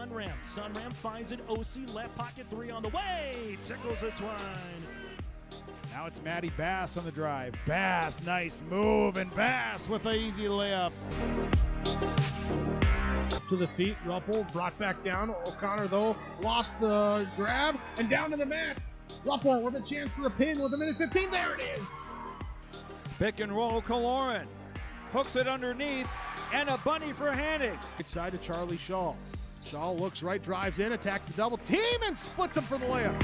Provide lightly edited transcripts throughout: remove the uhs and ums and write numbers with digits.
Sunram. Sunram finds it. OC left pocket three on the way. Tickles it Twine. Now it's Matty Bass on the drive. Bass, nice move, and Bass with an easy layup. Up to the feet, Ruppel brought back down. O'Connor, though, lost the grab, and down to the mat. Ruppel with a chance for a pin with a minute 15. There it is. Pick and roll, Kaloran. Hooks it underneath, and a bunny for Hannig. Right side to Charlie Shaw. Shaw looks right, drives in, attacks the double team, and splits him for the layup.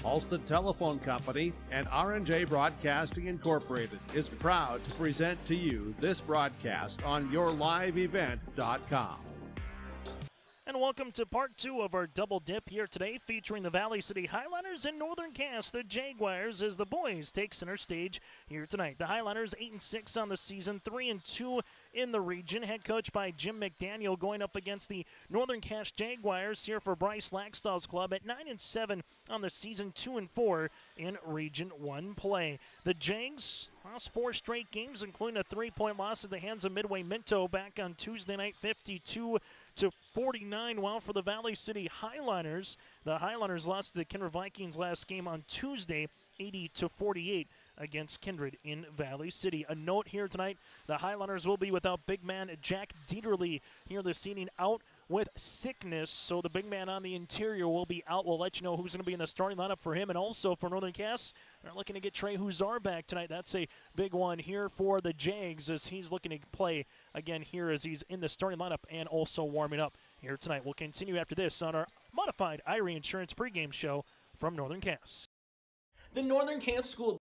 Halston Telephone Company and R&J Broadcasting Incorporated is proud to present to you this broadcast on yourliveevent.com. And welcome to part two of our double dip here today, featuring the Valley City Highlanders and Northern Cass, the Jaguars, as the boys take center stage here tonight. The Highlanders 8-6 on the season, 3-2 in the region, head coach by Jim McDaniel, going up against the Northern Cass Jaguars here for Bryce Laxdal's club at 9-7 on the season, 2-4 in Region 1 play. The Jags lost 4 straight games, including a 3-point loss at the hands of Midway Minto back on Tuesday night, 52-49, while for the Valley City Highlanders, the Highlanders lost to the Kindred Vikings last game on Tuesday, 80-48 against Kindred in Valley City. A note here tonight, the Highlanders will be without big man Jack Dieterle here this evening, out with sickness, so the big man on the interior will be out. We'll let you know who's going to be in the starting lineup for him, and also for Northern Cass, they're looking to get Trey Huzar back tonight. That's a big one here for the Jags, as he's looking to play again here as he's in the starting lineup and also warming up here tonight. We'll continue after this on our modified Irie Insurance pregame show from Northern Cass. The Northern Cass School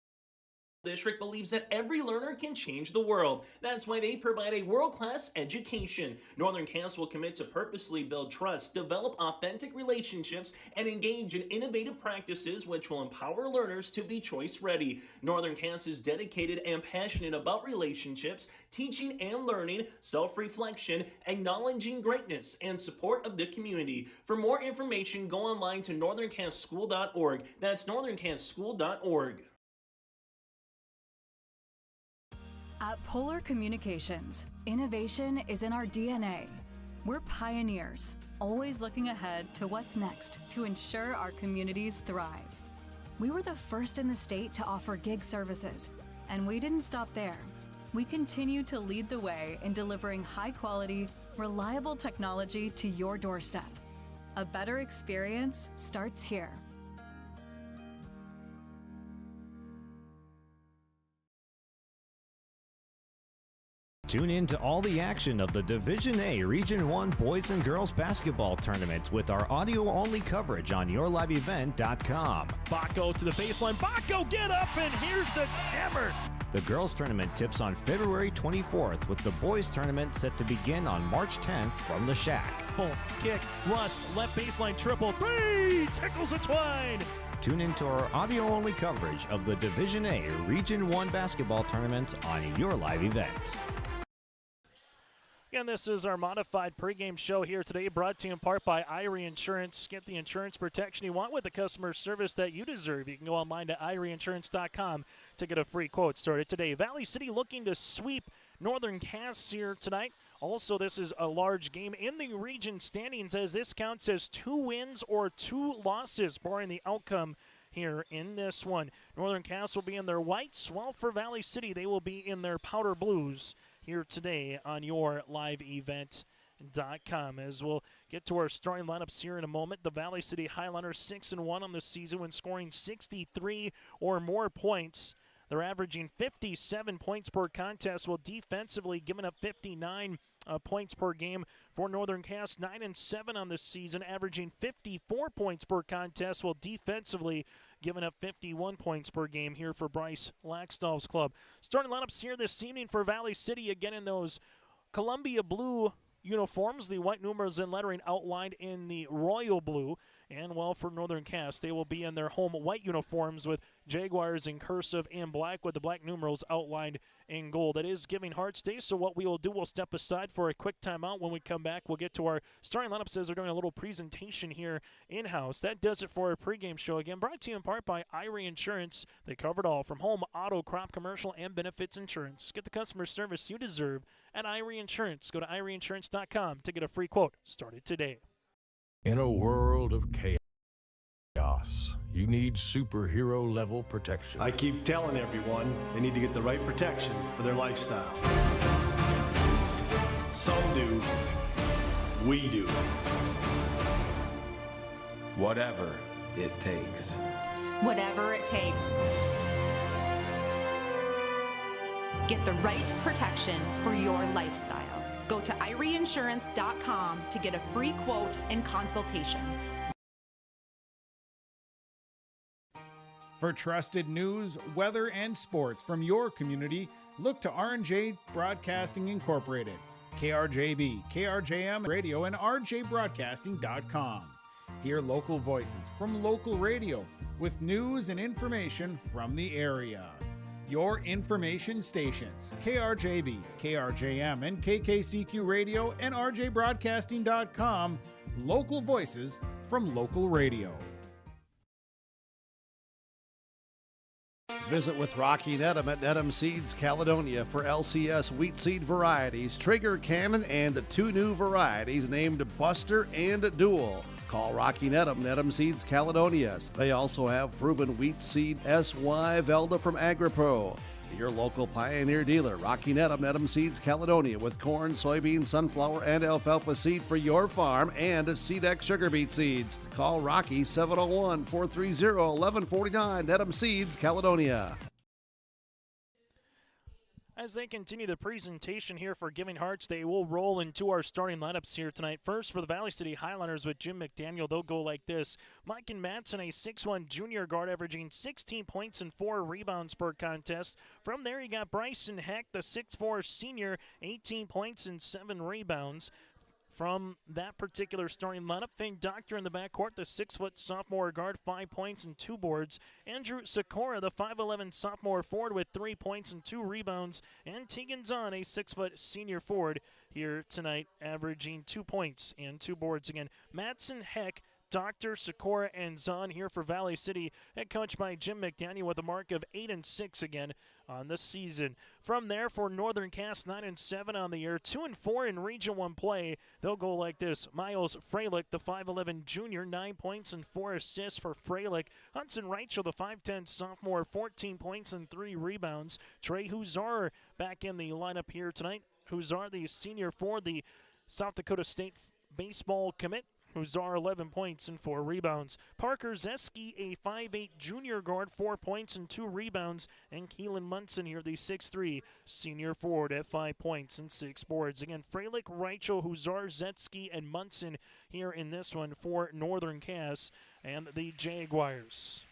District believes that every learner can change the world. That's why they provide a world-class education. Northern Cass will commit to purposely build trust, develop authentic relationships, and engage in innovative practices which will empower learners to be choice-ready. Northern Cass is dedicated and passionate about relationships, teaching and learning, self-reflection, acknowledging greatness, and support of the community. For more information, go online to northerncasschool.org. That's northerncasschool.org. At Polar Communications, innovation is in our DNA. We're pioneers, always looking ahead to what's next to ensure our communities thrive. We were the first in the state to offer gig services, and we didn't stop there. We continue to lead the way in delivering high-quality, reliable technology to your doorstep. A better experience starts here. Tune in to all the action of the Division A Region 1 Boys and Girls Basketball Tournament with our audio-only coverage on yourliveevent.com. Baco to the baseline. Baco, get up, and here's the hammer. The girls tournament tips on February 24th, with the boys tournament set to begin on March 10th from the Shack. Pull, kick, Rust, left baseline triple, three, tickles a Twine. Tune into our audio-only coverage of the Division A Region 1 Basketball Tournament on Your Live Event. And this is our modified pregame show here today, brought to you in part by Irie Insurance. Get the insurance protection you want with the customer service that you deserve. You can go online to IrieInsurance.com to get a free quote started today. Valley City looking to sweep Northern Cass here tonight. Also, this is a large game in the region standings, as this counts as 2 wins or 2 losses, barring the outcome here in this one. Northern Cass will be in their whites, while for Valley City, they will be in their powder blues here today on your liveevent.com. As we'll get to our starting lineups here in a moment. The Valley City Highlanders 6-1 on the season when scoring 63 or more points. They're averaging 57 points per contest, while defensively giving up 59 points per game. For Northern Cass, 9-7 on the season, averaging 54 points per contest, while defensively giving up 51 points per game here for Bryce Laxdal's club. Starting lineups here this evening for Valley City, again in those Columbia blue uniforms, the white numerals and lettering outlined in the royal blue. And well, for Northern Cass, they will be in their home white uniforms with Jaguars in cursive and black, with the black numerals outlined in gold. That is Giving Hearts Day, so what we will do, we'll step aside for a quick timeout. When we come back, we'll get to our starting lineups as they're doing a little presentation here in-house. That does it for our pregame show. Again, brought to you in part by Irie Insurance. They cover it all, from home, auto, crop, commercial, and benefits insurance. Get the customer service you deserve at Irie Insurance. Go to IrieInsurance.com to get a free quote started today. In a world of chaos, you need superhero level protection. I keep telling everyone they need to get the right protection for their lifestyle. Some do. We do. Whatever it takes. Whatever it takes. Get the right protection for your lifestyle. Go to ireinsurance.com to get a free quote and consultation. For trusted news, weather, and sports from your community, look to R&J Broadcasting Incorporated, KRJB, KRJM Radio, and rjbroadcasting.com. Hear local voices from local radio with news and information from the area. Your information stations, KRJB, KRJM, and KKCQ Radio, and rjbroadcasting.com, local voices from local radio. Visit with Rocky Nedham at Nedham Seeds Caledonia for LCS wheat seed varieties, Trigger Cannon, and 2 new varieties named Buster and Dual. Call Rocky Nedham, Nedham Seeds Caledonia. They also have proven wheat seed SY Velda from AgriPro. Your local Pioneer dealer, Rocky Nedham, Nedham Seeds Caledonia, with corn, soybean, sunflower, and alfalfa seed for your farm and SeedX sugar beet seeds. Call Rocky 701-430-1149, Nedham Seeds Caledonia. As they continue the presentation here for Giving Hearts Day, we'll roll into our starting lineups here tonight. First, for the Valley City Highlanders with Jim McDaniel, they'll go like this. Mike and Matson, a 6'1 junior guard, averaging 16 points and 4 rebounds per contest. From there, you got Bryson Heck, the 6'4 senior, 18 points and 7 rebounds. From that particular starting lineup, Finn Doctor in the backcourt, the 6' sophomore guard, 5 points and 2 boards. Andrew Sikora, the 5'11 sophomore forward with 3 points and 2 rebounds. And Tegan Zahn, a 6' senior forward here tonight, averaging 2 points and 2 boards. Again, Matson, Heck, Doctor, Sikora, and Zahn here for Valley City, head coached by Jim McDaniel with a mark of 8-6 again on the season. From there, for Northern Cass, 9-7 on the year, 2-4 in Region 1 play. They'll go like this. Miles Freilich, the 5'11 junior, 9 points and 4 assists for Freilich. Hudson Reichel, the 5'10 sophomore, 14 points and 3 rebounds. Trey Huzar back in the lineup here tonight. Huzar, the senior for the South Dakota State baseball commit. Huzar, 11 points and 4 rebounds. Parker Zeski, a 5'8 junior guard, 4 points and 2 rebounds. And Keelan Munson here, the 6'3 senior forward at 5 points and 6 boards. Again, Freilich, Reichel, Huzar, Zeski, and Munson here in this one for Northern Cass and the Jaguars.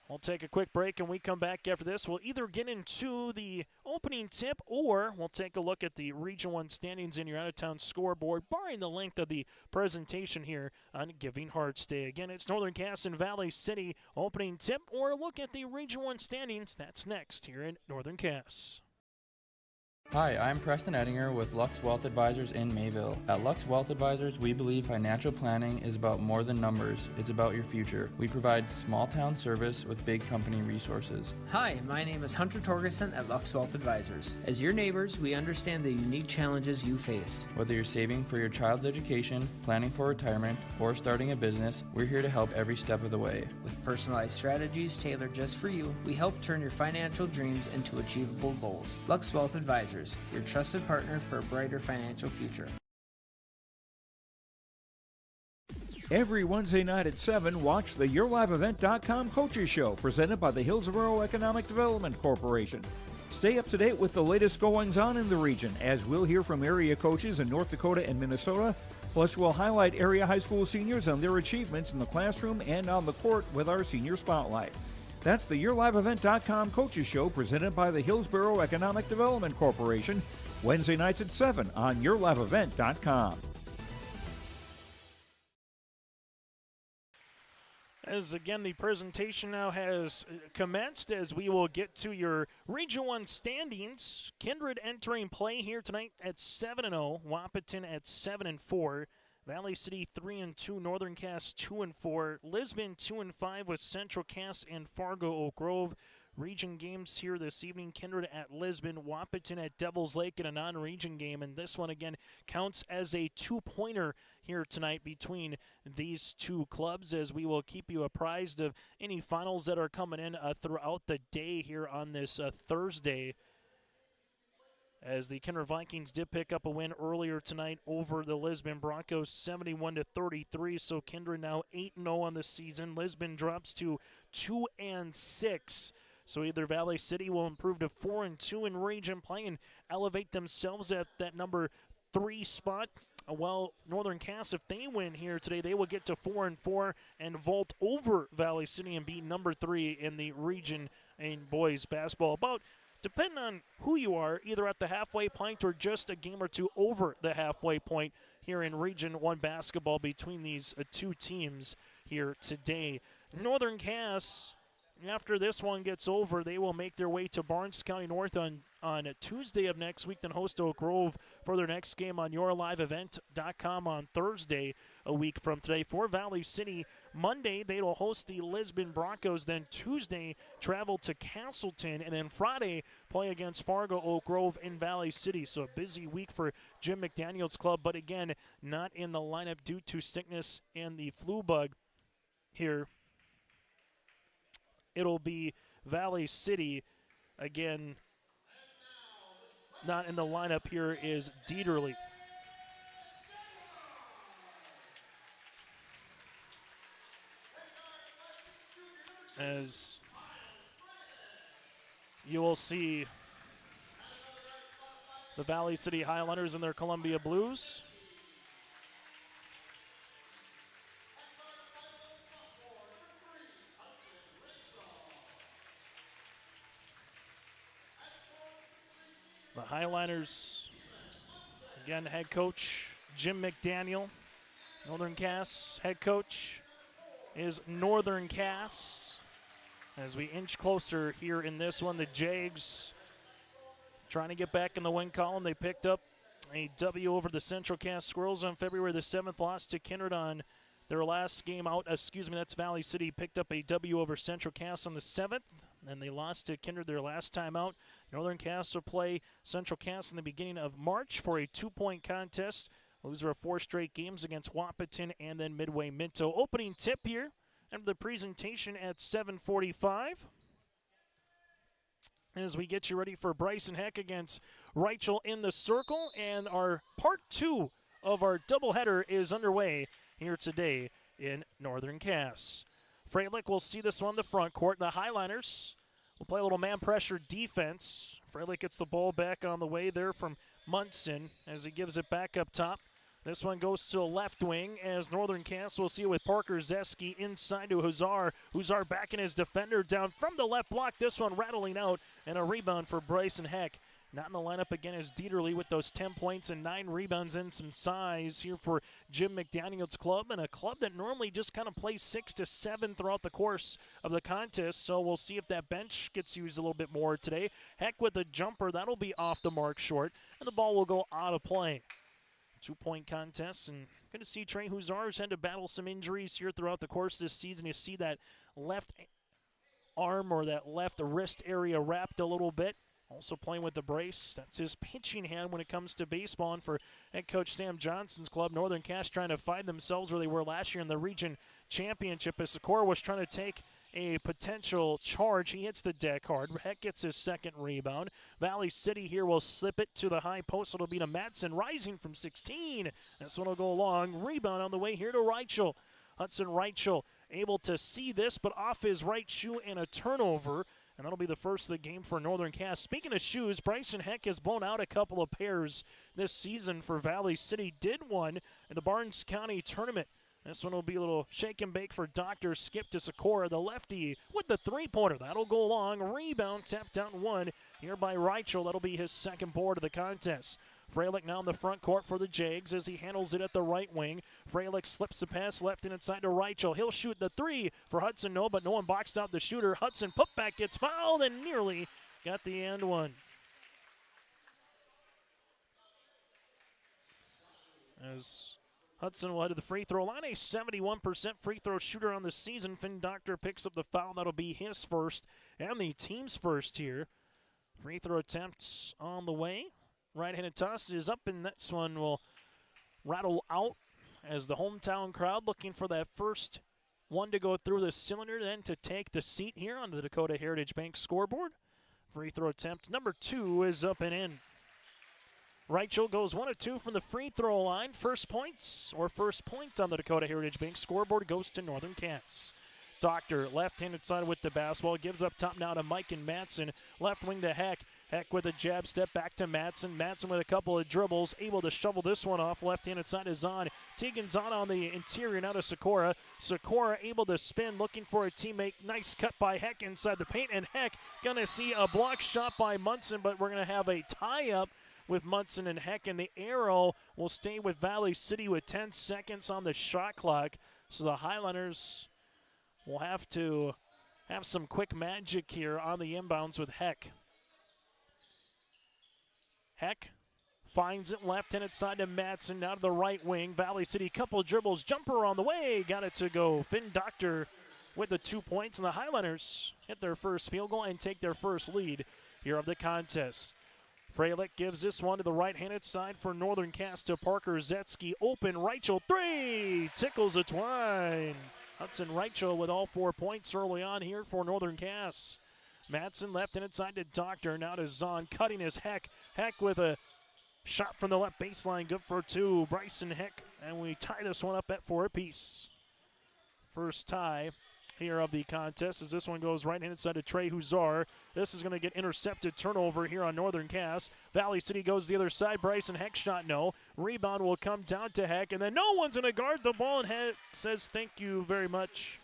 We'll take a quick break, and we come back after this. We'll either get into the opening tip, or we'll take a look at the Region 1 standings in your out-of-town scoreboard, barring the length of the presentation here on Giving Hearts Day. Again, it's Northern Cass and Valley City opening tip, or look at the Region 1 standings. That's next here in Northern Cass. Hi, I'm Preston Ettinger with Lux Wealth Advisors in Mayville. At Lux Wealth Advisors, we believe financial planning is about more than numbers. It's about your future. We provide small town service with big company resources. Hi, my name is Hunter Torgerson at Lux Wealth Advisors. As your neighbors, we understand the unique challenges you face. Whether you're saving for your child's education, planning for retirement, or starting a business, we're here to help every step of the way. With personalized strategies tailored just for you, we help turn your financial dreams into achievable goals. Lux Wealth Advisors, your trusted partner for a brighter financial future. Every Wednesday night at 7, watch the YourLiveEvent.com Coaches Show, presented by the Hillsborough Economic Development Corporation. Stay up to date with the latest goings-on in the region, as we'll hear from area coaches in North Dakota and Minnesota. Plus, we'll highlight area high school seniors and their achievements in the classroom and on the court with our Senior Spotlight. That's the YourLiveEvent.com Coaches Show, presented by the Hillsborough Economic Development Corporation, Wednesday nights at 7 on YourLiveEvent.com. As again, the presentation now has commenced, as we will get to your Region 1 standings. Kindred entering play here tonight at 7-0, Wahpeton at 7-4. Valley City 3-2, Northern Cass 2-4, Lisbon 2-5 with Central Cass and Fargo Oak Grove. region games here this evening. Kindred at Lisbon, Wahpeton at Devil's Lake in a non-region game, and this one again counts as a two-pointer here tonight between these two clubs, as we will keep you apprised of any finals that are coming in throughout the day here on this Thursday, as the Kindred Vikings did pick up a win earlier tonight over the Lisbon Broncos, 71-33. So Kindred now 8-0 on the season. Lisbon drops to 2-6. So either Valley City will improve to 4-2 in region play and elevate themselves at that number 3 spot. Well, Northern Cass, if they win here today, they will get to 4-4 and vault over Valley City and be number 3 in the region in boys basketball. About, depending on who you are, either at the halfway point or just a game or two over the halfway point here in Region 1 basketball between these two teams here today. Northern Cass, after this one gets over, they will make their way to Barnes County North on Tuesday of next week, then host Oak Grove for their next game on yourliveevent.com on Thursday, a week from today. For Valley City, Monday they will host the Lisbon Broncos, then Tuesday travel to Castleton, and then Friday play against Fargo, Oak Grove, in Valley City. So a busy week for Jim McDaniel's club, but again, not in the lineup due to sickness and the flu bug here. It'll be Valley City. Again, not in the lineup here is Dieterle. As you will see the Valley City Highlanders in their Columbia Blues. The Highlanders, again, head coach Jim McDaniel. Northern Cass head coach is Northern Cass. As we inch closer here in this one, the Jags trying to get back in the win column. They picked up a W over the Central Cass Squirrels on February the 7th, lost to Kindred on their last game out. That's Valley City. Picked up a W over Central Cass on the 7th, and they lost to Kindred their last time out. Northern Cass will play Central Cass in the beginning of March for a 2-point contest. Loser of 4 straight games against Wahpeton and then Midway Minto. Opening tip here after the presentation at 7:45. As we get you ready for Bryson Heck against Reichel in the circle. And our part 2 of our doubleheader is underway here today in Northern Cass. Freilich will see this one in the front court. The Highliners will play a little man pressure defense. Freilich gets the ball back on the way there from Munson as he gives it back up top. This one goes to the left wing as Northern Cass will see it with Parker Zeski inside to Huzar. Huzar backing his defender down from the left block. This one rattling out, and a rebound for Bryson Heck. Not in the lineup again is Dieterle with those 10 points and 9 rebounds and some size here for Jim McDaniel's club, and a club that normally just kind of plays 6 to 7 throughout the course of the contest. So we'll see if that bench gets used a little bit more today. Heck with a jumper, that'll be off the mark short, and the ball will go out of play. 2-point contest, and going to see Trey Huzar's had to battle some injuries here throughout the course this season. You see that left arm or that left wrist area wrapped a little bit. Also playing with the brace. That's his pitching hand when it comes to baseball. And for head coach Sam Johnson's club, Northern Cass trying to find themselves where they were last year in the region championship. As Sikora was trying to take a potential charge, he hits the deck hard. Heck gets his second rebound. Valley City here will slip it to the high post. It'll be to Madsen, rising from 16. This one will go long. Rebound on the way here to Reichel. Hudson Reichel able to see this, but off his right shoe and a turnover. And that'll be the first of the game for Northern Cass. Speaking of shoes, Bryson Heck has blown out a couple of pairs this season for Valley City. Did one in the Barnes County tournament. This one will be a little shake and bake for Dr. Skip to Sikora, the lefty, with the three-pointer. That'll go long. Rebound tapped out one here by Reichel. That'll be his second board of the contest. Freilich now in the front court for the Jags as he handles it at the right wing. Freilich slips the pass left and inside to Reichel. He'll shoot the three for Hudson, no, but no one boxed out the shooter. Hudson putback gets fouled and nearly got the and one. As Hudson will head to the free throw line, a 71% free throw shooter on the season. Finn Doctor picks up the foul. That'll be his first and the team's first here. Free throw attempts on the way. Right-handed toss is up, and this one will rattle out as the hometown crowd looking for that first one to go through the cylinder, then to take the seat here on the Dakota Heritage Bank scoreboard. Free throw attempt number 2 is up and in. Reichel goes 1 of 2 from the free throw line. First point on the Dakota Heritage Bank scoreboard goes to Northern Cass. Doctor, left-handed side with the basketball, gives up top now to Mike and Matson. Left wing to Heck. Heck with a jab step back to Matson. Matson with a couple of dribbles, able to shovel this one off. Left-handed side is Zahn. Tegan Zahn on the interior now to Sikora. Sikora able to spin, looking for a teammate. Nice cut by Heck inside the paint, and Heck gonna see a block shot by Munson, but we're gonna have a tie-up with Munson and Heck, and the arrow will stay with Valley City with 10 seconds on the shot clock. So the Highlanders will have to have some quick magic here on the inbounds with Heck. Heck finds it left-handed side to Matson, now to the right wing. Valley City, couple of dribbles, jumper on the way, got it to go. Finn Doctor with the 2 points, and the Highlanders hit their first field goal and take their first lead here of the contest. Freilich gives this one to the right-handed side for Northern Cass to Parker Zetsky. Open, Reichel, 3! Tickles a twine. Hudson Reichel with all 4 points early on here for Northern Cass. Matson left-handed side to Doctor, now to Zahn, cutting his Heck. Heck with a shot from the left baseline, good for 2. Bryson Heck, and we tie this one up at 4 apiece. First tie here of the contest as this one goes right-handed side to Trey Huzar. This is going to get intercepted. Turnover here on Northern Cass. Valley City goes the other side. Bryson Heck shot no. Rebound will come down to Heck, and then no one's going to guard the ball, and Heck says thank you very much.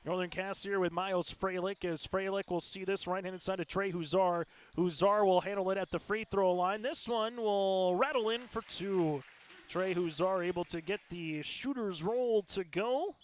Northern Cass here with Miles Freilich, as Freilich will see this right-handed side to Trey Huzar. Huzar will handle it at the free throw line. This one will rattle in for 2. Trey Huzar able to get the shooter's roll to go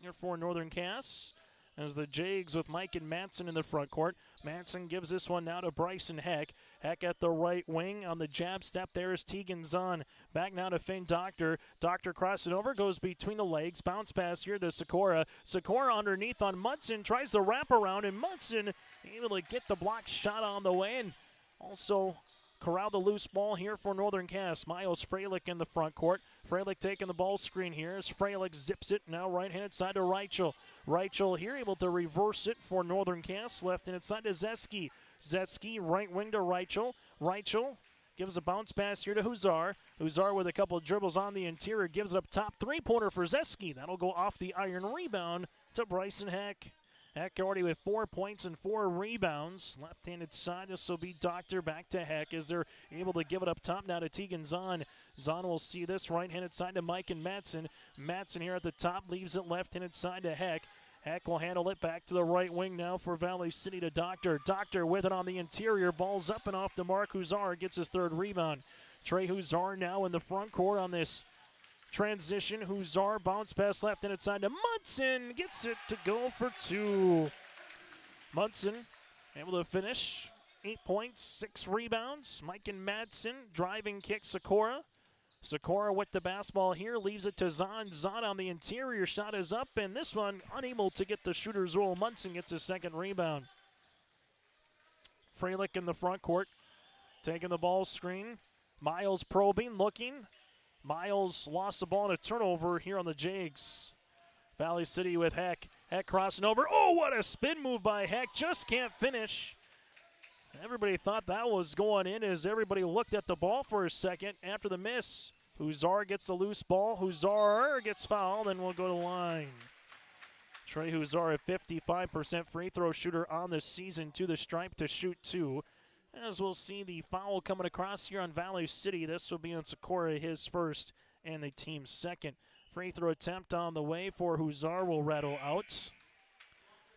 here for Northern Cass, as the Jags with Mike and Matson in the front court. Matson gives this one now to Bryson Heck. Heck at the right wing on the jab step. There is Tegan Zahn. Back now to Finn Doctor. Doctor crossing over, goes between the legs. Bounce pass here to Sikora. Sikora underneath on Munson. Tries the wraparound, and Munson able to get the block shot on the way, and also corral the loose ball here for Northern Cass. Miles Freilich in the front court. Freilich taking the ball screen here as Freilich zips it. Now right-handed side to Reichel. Reichel here able to reverse it for Northern Cass. Left-handed side to Zetsky. Zetsky right wing to Reichel. Reichel gives a bounce pass here to Huzar. Huzar with a couple of dribbles on the interior. Gives up top three-pointer for Zetsky. That'll go off the iron. Rebound to Bryson Heck. Heck already with 4 points and 4 rebounds. Left-handed side, this will be Doctor back to Heck as they're able to give it up top now to Tegan Zahn. Zahn will see this right-handed side to Mike and Matson. Matson here at the top leaves it left-handed side to Heck. Heck will handle it back to the right wing now for Valley City to Doctor. Doctor with it on the interior. Ball's up and off to Mark Huzar. Gets his 3rd rebound. Trey Huzar now in the front court on this transition. Huzar bounce pass left-handed side to Munson. Gets it to go for 2. Munson able to finish. 8 points, 6 rebounds. Mike and Madsen driving kick Sikora. Sikora with the basketball here, leaves it to Zahn. Zahn on the interior, shot is up, and this one unable to get the shooter's roll. Munson gets his 2nd rebound. Freilich in the front court, taking the ball screen. Miles probing, looking. Miles lost the ball in a turnover here on the Jags. Valley City with Heck. Heck crossing over. Oh, what a spin move by Heck. Just can't finish. Everybody thought that was going in as everybody looked at the ball for a second after the miss. Huzar gets the loose ball. Huzar gets fouled and will go to the line. Trey Huzar, a 55% free throw shooter on the season, to the stripe to shoot 2. As we'll see the foul coming across here on Valley City. This will be on Sikora, his 1st and the team's 2nd. Free throw attempt on the way for Huzar will rattle out.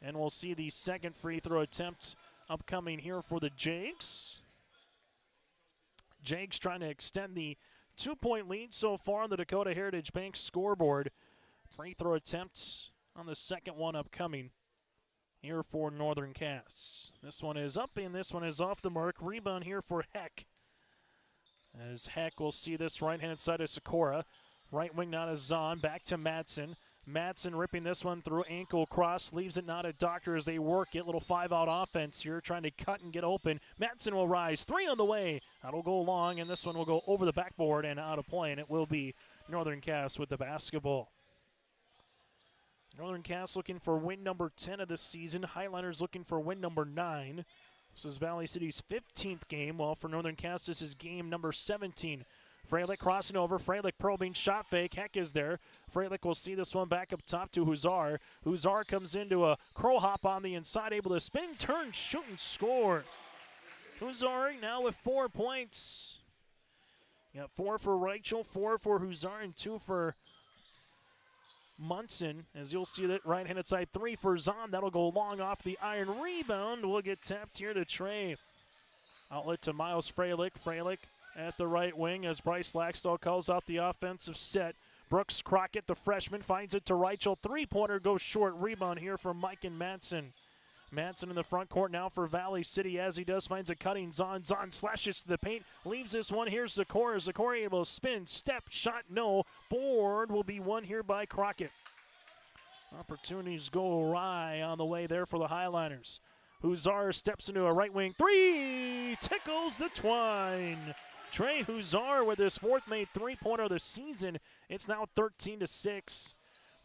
And we'll see the 2nd free throw attempt upcoming here for the Jags. Jags trying to extend the 2-point lead so far on the Dakota Heritage Bank scoreboard. Free throw attempts on the 2nd one upcoming here for Northern Cass. This one is up and this one is off the mark. Rebound here for Heck As Heck will see this right-hand side of Sikora. Right wing now to Zahn, back to Madsen. Madsen ripping this one through ankle cross, leaves it now to Doctor as they work it. Little 5-out offense here, trying to cut and get open. Madsen will rise, 3 on the way. That'll go long, and this one will go over the backboard and out of play, and it will be Northern Cass with the basketball. Northern Cass looking for win number 10 of the season. Highlanders looking for win number 9. This is Valley City's 15th game, while for Northern Cass this is game number 17. Freilich crossing over. Freilich probing, shot fake. Heck is there. Freilich will see this one back up top to Huzar. Huzar comes into a crow hop on the inside, able to spin, turn, shoot, and score. Huzar now with 4 points. You got 4 for Reichel, 4 for Huzar, and 2 for Munson. As you'll see that right-handed side, 3 for Zahn. That'll go long off the iron. Rebound will get tapped here to Trey. Outlet to Miles Freilich. Freilich at the right wing as Bryce Laxdal calls out the offensive set. Brooks Crockett, the freshman, finds it to Reichel. 3-pointer goes short. Rebound here from Mike and Madsen. Madsen in the front court now for Valley City. As he does, finds a cutting Zahn. Zahn slashes to the paint. Leaves this one. Here's Zakora. Zakora able to spin. Step. Shot. No. Board will be won here by Crockett. Opportunities go awry on the way there for the Highliners. Huzar steps into a right wing 3. Tickles the twine. Trey Huzar with his 4th made 3-pointer of the season. It's now 13-6.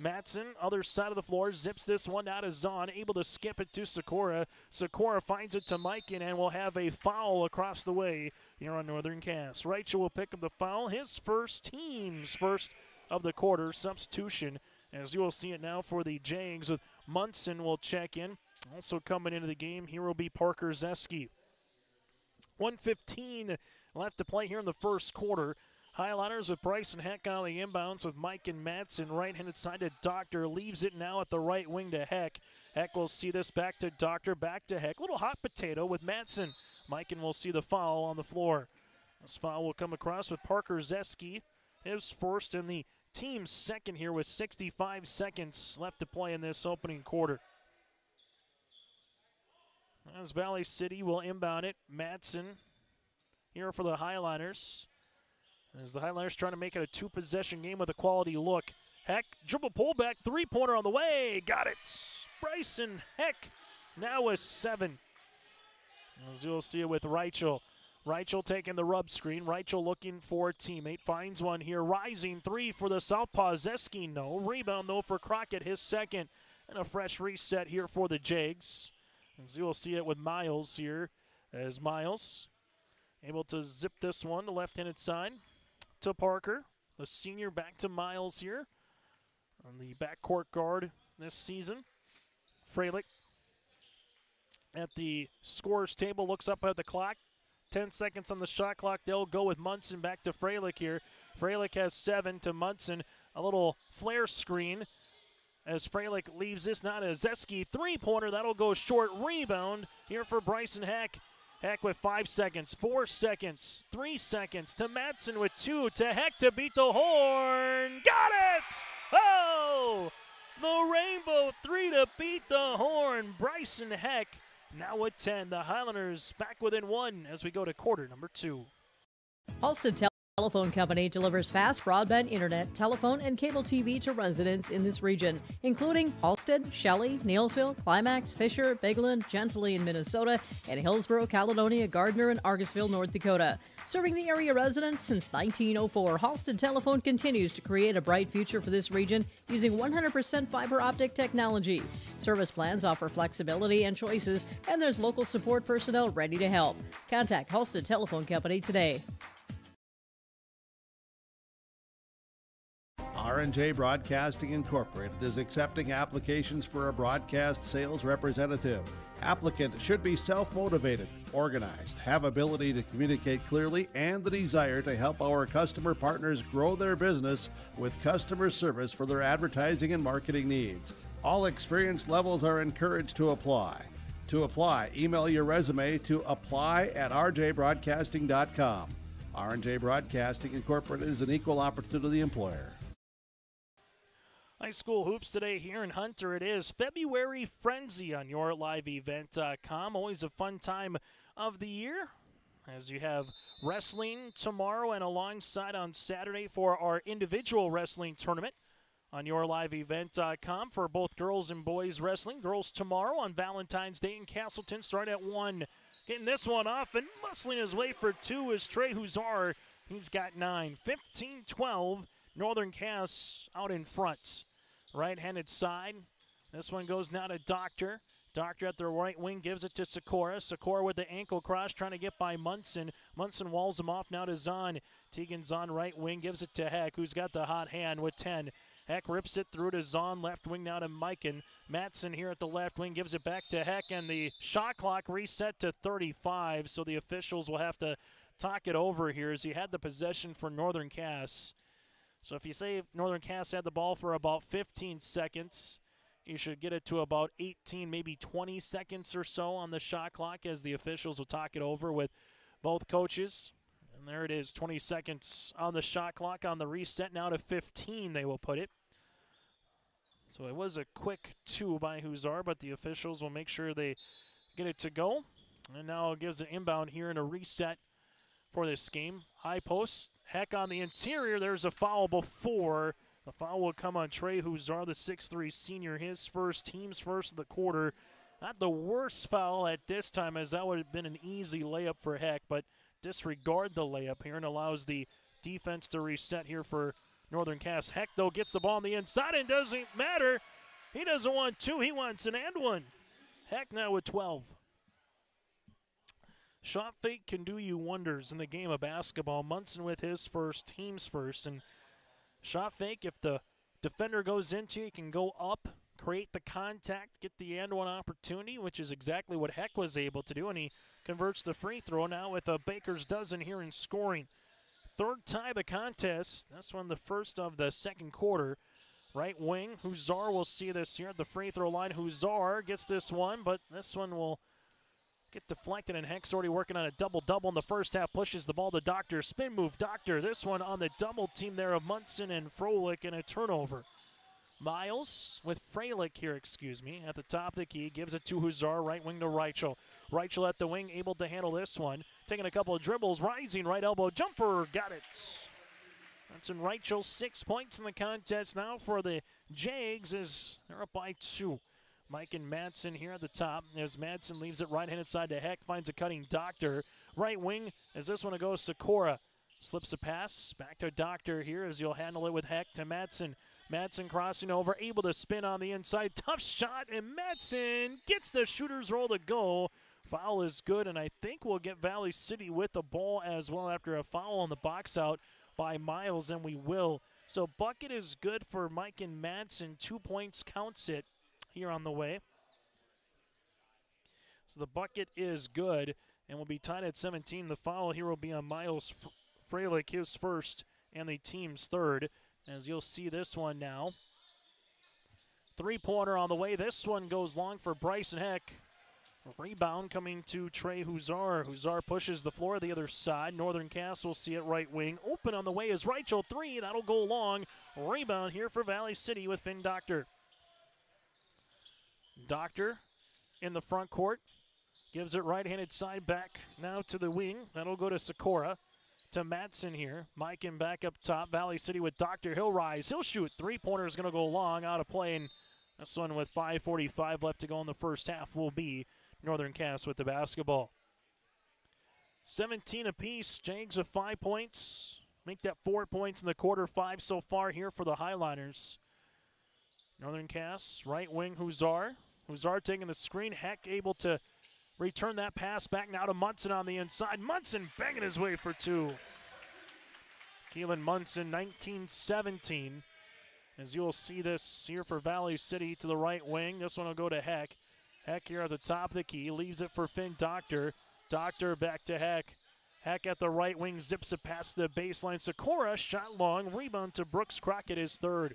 Madsen, other side of the floor, zips this one out of Zahn, able to skip it to Sikora. Sikora finds it to Mikan and will have a foul across the way here on Northern Cass. Reichel will pick up the foul, his team's first of the quarter. Substitution, as you will see it now for the Jags, with Munson will check in. Also coming into the game, here will be Parker Zeski. 1:15 left to play here in the first quarter. Highliners with Bryson Heck on the inbounds with Mike and Madsen. Right-handed side to Doctor. Leaves it now at the right wing to Heck. Heck will see this back to Doctor, back to Heck. Little hot potato with Madsen. Mike and will see the foul on the floor. This foul will come across with Parker Zeski. His first and the team's second here with 65 seconds left to play in this opening quarter. As Valley City will inbound it. Madsen here for the Highliners. As the Highlanders trying to make it a 2-possession game with a quality look. Heck, dribble pullback, 3-pointer on the way. Got it. Bryson Heck now with 7. As you'll see it with Reichel. Reichel taking the rub screen. Reichel looking for a teammate. Finds one here. Rising 3 for the Southpaw. Zeski, no. Rebound, though, for Crockett, his second. And a fresh reset here for the Jags. As you'll see it with Miles here. As Miles able to zip this one to left-handed side to Parker. The senior back to Miles here on the backcourt guard this season. Freilich at the scorer's table looks up at the clock. 10 seconds on the shot clock. They'll go with Munson back to Freilich here. Freilich has 7 to Munson. A little flare screen as Freilich leaves this now to Zeski. 3-pointer. That'll go short. Rebound here for Bryson Heck. Heck with 5 seconds, 4 seconds, 3 seconds to Madsen with 2 to Heck to beat the horn. Got it! Oh! The Rainbow 3 to beat the horn. Bryson Heck now with 10. The Highlanders back within 1 as we go to quarter number 2. Halsted Telephone Company delivers fast broadband internet, telephone, and cable TV to residents in this region, including Halsted, Shelley, Neilsville, Climax, Fisher, Bigland, Gentilly in Minnesota, and Hillsborough, Caledonia, Gardner, and Argosville, North Dakota. Serving the area residents since 1904, Halsted Telephone continues to create a bright future for this region using 100% fiber optic technology. Service plans offer flexibility and choices, and there's local support personnel ready to help. Contact Halsted Telephone Company today. R&J Broadcasting Incorporated is accepting applications for a broadcast sales representative. Applicant should be self-motivated, organized, have ability to communicate clearly, and the desire to help our customer partners grow their business with customer service for their advertising and marketing needs. All experience levels are encouraged to apply. To apply, email your resume to apply@rjbroadcasting.com. R&J Broadcasting Incorporated is an equal opportunity employer. High school hoops today here in Hunter. It is February Frenzy on yourliveevent.com. Always a fun time of the year. as you have wrestling tomorrow and alongside on Saturday for our individual wrestling tournament on yourliveevent.com for both girls and boys wrestling. Girls tomorrow on Valentine's Day in Castleton, start at 1. Getting this one off and muscling his way for 2 is Trey Huzar. He's got 9. 15-12, Northern Cass out in front. Right-handed side. This one goes now to Doctor. Doctor at the right wing gives it to Sikora. Sikora with the ankle cross trying to get by Munson. Munson walls him off now to Zahn. Tegan Zahn right wing gives it to Heck, who's got the hot hand with 10. Heck rips it through to Zahn, left wing now to Mikan. Matson here at the left wing gives it back to Heck, and the shot clock reset to 35, so the officials will have to talk it over here as he had the possession for Northern Cass. So if you say Northern Cass had the ball for about 15 seconds, you should get it to about 18, maybe 20 seconds or so on the shot clock as the officials will talk it over with both coaches. And there it is, 20 seconds on the shot clock on the reset. Now to 15 they will put it. So it was a quick 2 by Huzar, but the officials will make sure they get it to go. And now it gives an inbound here and a reset for this game. High post, Heck on the interior. There's a foul before. The foul will come on Trey Huzar, the 6'3 senior, his first, team's first of the quarter. Not the worst foul at this time, as that would have been an easy layup for Heck, but disregard the layup here and allows the defense to reset here for Northern Cass. Heck, though, gets the ball on the inside and doesn't matter. He doesn't want 2, he wants an and 1. Heck now with 12. Shot fake can do you wonders in the game of basketball. Munson with his first, team's first, and shot fake, if the defender goes into you, can go up, create the contact, get the and 1 opportunity, which is exactly what Heck was able to do, and he converts the free throw now with a baker's dozen here in scoring. Third tie of the contest. That's one the first of the second quarter. Right wing, Huzar will see this here at the free throw line. Huzar gets this one, but this one will get deflected, and Heck's already working on a double-double in the first half. Pushes the ball to Doctor. Spin move, Doctor. This one on the double team there of Munson and Froelich, and a turnover. Miles with Freilich here, at the top of the key. Gives it to Huzar, right wing to Reichel. Reichel at the wing, able to handle this one. Taking a couple of dribbles, rising, right elbow jumper, got it. That's in Reichel, 6 points in the contest now for the Jags as they're up by 2. Mike and Madsen here at the top as Madsen leaves it right-handed side to Heck, finds a cutting Doctor. Right wing as this one goes Sikora. Slips a pass, back to Doctor here as you'll handle it with Heck to Madsen. Madsen crossing over, able to spin on the inside. Tough shot, and Madsen gets the shooter's roll to go. Foul is good, and I think we'll get Valley City with the ball as well after a foul on the box out by Miles, and we will. So bucket is good for Mike and Madsen. 2 points counts it here on the way. So the bucket is good, and we'll be tied at 17. The foul here will be on Miles Freilich, his first, and the team's third. As you'll see this one now. 3-pointer on the way. This one goes long for Bryson Heck. Rebound coming to Trey Huzar. Huzar pushes the floor the other side. Northern Cass will see it right wing. Open on the way is Reichel. 3. That'll go long. Rebound here for Valley City with Finn Doctor. Doctor in the front court. Gives it right-handed side back now to the wing. That'll go to Sikora. To Madsen here. Mike in back up top. Valley City with Doctor. He'll rise. He'll shoot. 3-pointer is going to go long. Out of play. And this one with 5:45 left to go in the first half will be Northern Cass with the basketball. 17 apiece. Jags with 5 points. Make that 4 points in the quarter. 5 so far here for the Highliners. Northern Cass, right wing Huzar. Huzar taking the screen. Heck able to return that pass back now to Munson on the inside. Munson banging his way for 2. Keelan Munson, 19-17. As you'll see this here for Valley City to the right wing. This one will go to Heck. Heck here at the top of the key. Leaves it for Finn Doctor. Doctor back to Heck. Heck at the right wing. Zips it past the baseline. Sikora shot long. Rebound to Brooks Crockett, his third.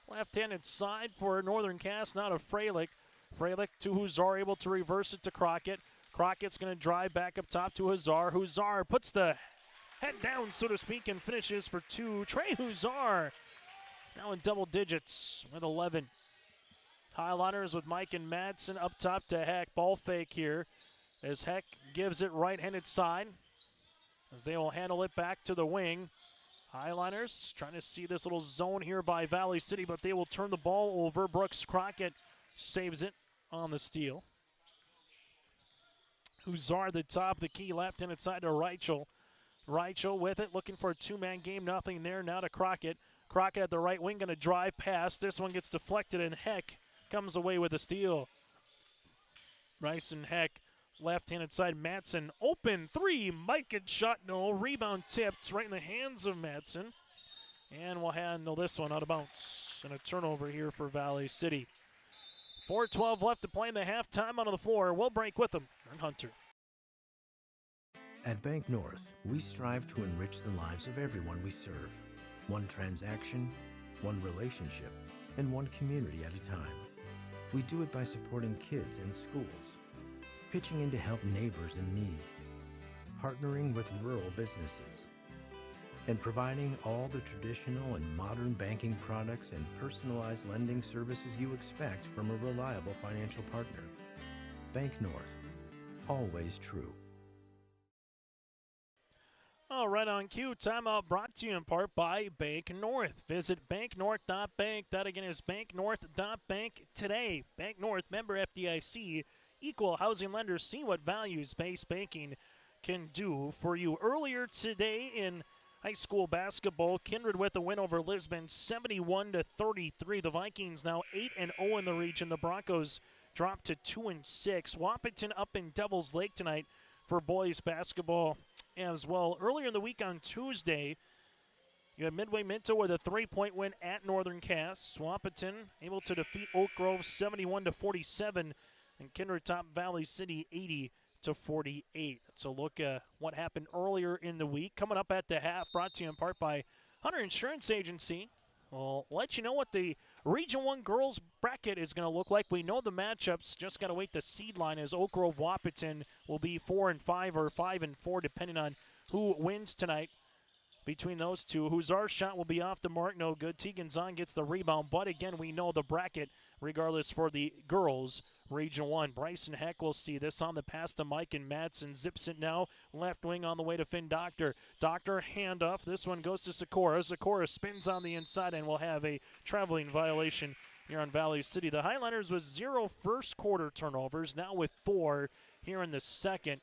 Left-handed side for Northern Cass. Now to Freilich. Freilich to Huzar, able to reverse it to Crockett. Crockett's going to drive back up top to Huzar. Huzar puts the head down, so to speak, and finishes for 2. Trey Huzar now in double digits with 11. Highliners with Mike and Madsen up top to Heck. Ball fake here. as Heck gives it right-handed side as they will handle it back to the wing. Highliners trying to see this little zone here by Valley City, but they will turn the ball over. Brooks Crockett saves it on the steal. Huzar the top, the key left-handed side to Reichel. Reichel with it, looking for a two-man game, nothing there. Now to Crockett. Crockett at the right wing, going to drive past. This one gets deflected, and Heck comes away with a steal. Bryson Heck, left-handed side, Matson, open three, Mike and shot, no. Rebound tipped right in the hands of Matson. And we'll handle this one out of bounds. And a turnover here for Valley City. 4:12 left to play in the halftime on the floor. We'll break with them. Aaron Hunter. At Bank North, we strive to enrich the lives of everyone we serve. One transaction, one relationship, and one community at a time. We do it by supporting kids and schools, pitching in to help neighbors in need, partnering with rural businesses, and providing all the traditional and modern banking products and personalized lending services you expect from a reliable financial partner. Bank North, always true. All right, on cue, timeout brought to you in part by Bank North. Visit banknorth.bank. That again is banknorth.bank today. Bank North, member FDIC, equal housing lender. See what values-based banking can do for you. Earlier today in high school basketball, Kindred with a win over Lisbon, 71-33. The Vikings now 8-0 in the region. The Broncos dropped to 2-6. Wapaton up in Devil's Lake tonight for boys basketball as well. Earlier in the week on Tuesday, you had Midway Minto with a 3-point win at Northern Cass. Wapaton able to defeat Oak Grove 71-47, and Kindred top Valley City 80-48. Let's a look at what happened earlier in the week. Coming up at the half, brought to you in part by Hunter Insurance Agency. We'll let you know what the Region 1 girls bracket is going to look like. We know the matchups. Just got to wait the seed line, as Oak Grove Wapaton will be 4-5 or 5-4, depending on who wins tonight between those two. Huzar's shot will be off the mark, no good. Tegan Zahn gets the rebound, but again, we know the bracket, regardless for the girls, Region 1. Bryson Heck will see this on the pass to Mike and Madsen. Zips it now, left wing on the way to Finn Doctor. Doctor, handoff. This one goes to Sikora. Sikora spins on the inside and will have a traveling violation here on Valley City. The Highlanders with 0 first quarter turnovers, now with 4 here in the second,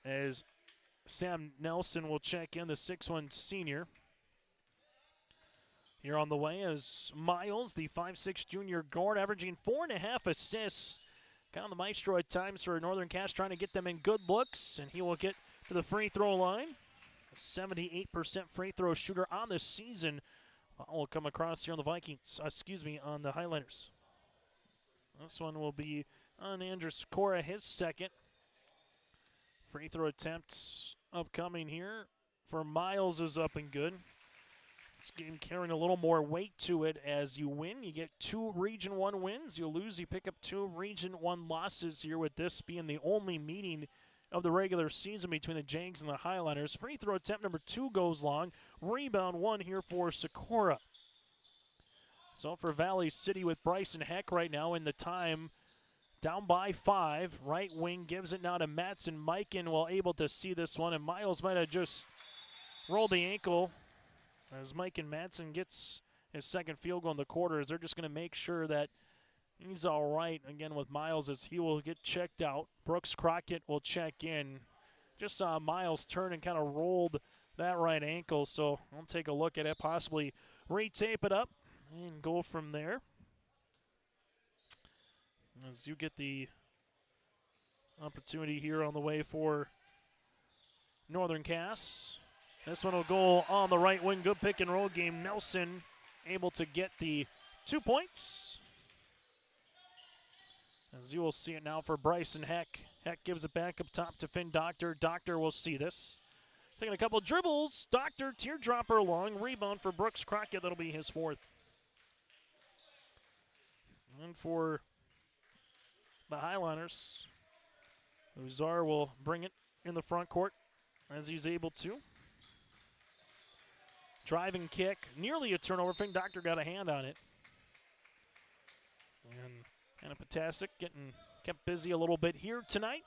as Sam Nelson will check in, the 6'1 senior. Here on the way is Miles, the 5'6 junior guard, averaging 4.5 assists. Kind of the maestro at times for Northern Cass, trying to get them in good looks, and he will get to the free throw line. A 78% free throw shooter on the season. Will come across here on the Vikings, on the Highlanders. This one will be on Andrew Sikora, his second. Free throw attempts upcoming here for Miles is up and good. This game carrying a little more weight to it. As you win, you get 2 Region 1 wins. You lose, you pick up 2 Region 1 losses here, with this being the only meeting of the regular season between the Jags and the Highlanders. Free throw attempt number 2 goes long. Rebound 1 here for Sikora. So for Valley City with Bryson Heck right now in the time, down by 5. Right wing gives it now to Matson. Mikan will able to see this one, and Miles might have just rolled the ankle as Mike and Matson gets his second field goal in the quarter, as they're just going to make sure that he's all right again with Miles, as he will get checked out. Brooks Crockett will check in. Just saw Miles turn and kind of rolled that right ankle, so I'll take a look at it, possibly re-tape it up and go from there. As you get the opportunity here on the way for Northern Cass. This one will go on the right wing. Good pick and roll game. Nelson able to get the 2 points. As you will see it now for Bryson Heck. Heck gives it back up top to Finn Doctor. Doctor will see this. Taking a couple dribbles. Doctor, teardropper long. Rebound for Brooks Crockett. That'll be his 4th. And for the Highlanders, Uzar will bring it in the front court as he's able to. Driving kick, nearly a turnover. Finn Doctor got a hand on it. And Anna Potasic getting kept busy a little bit here tonight.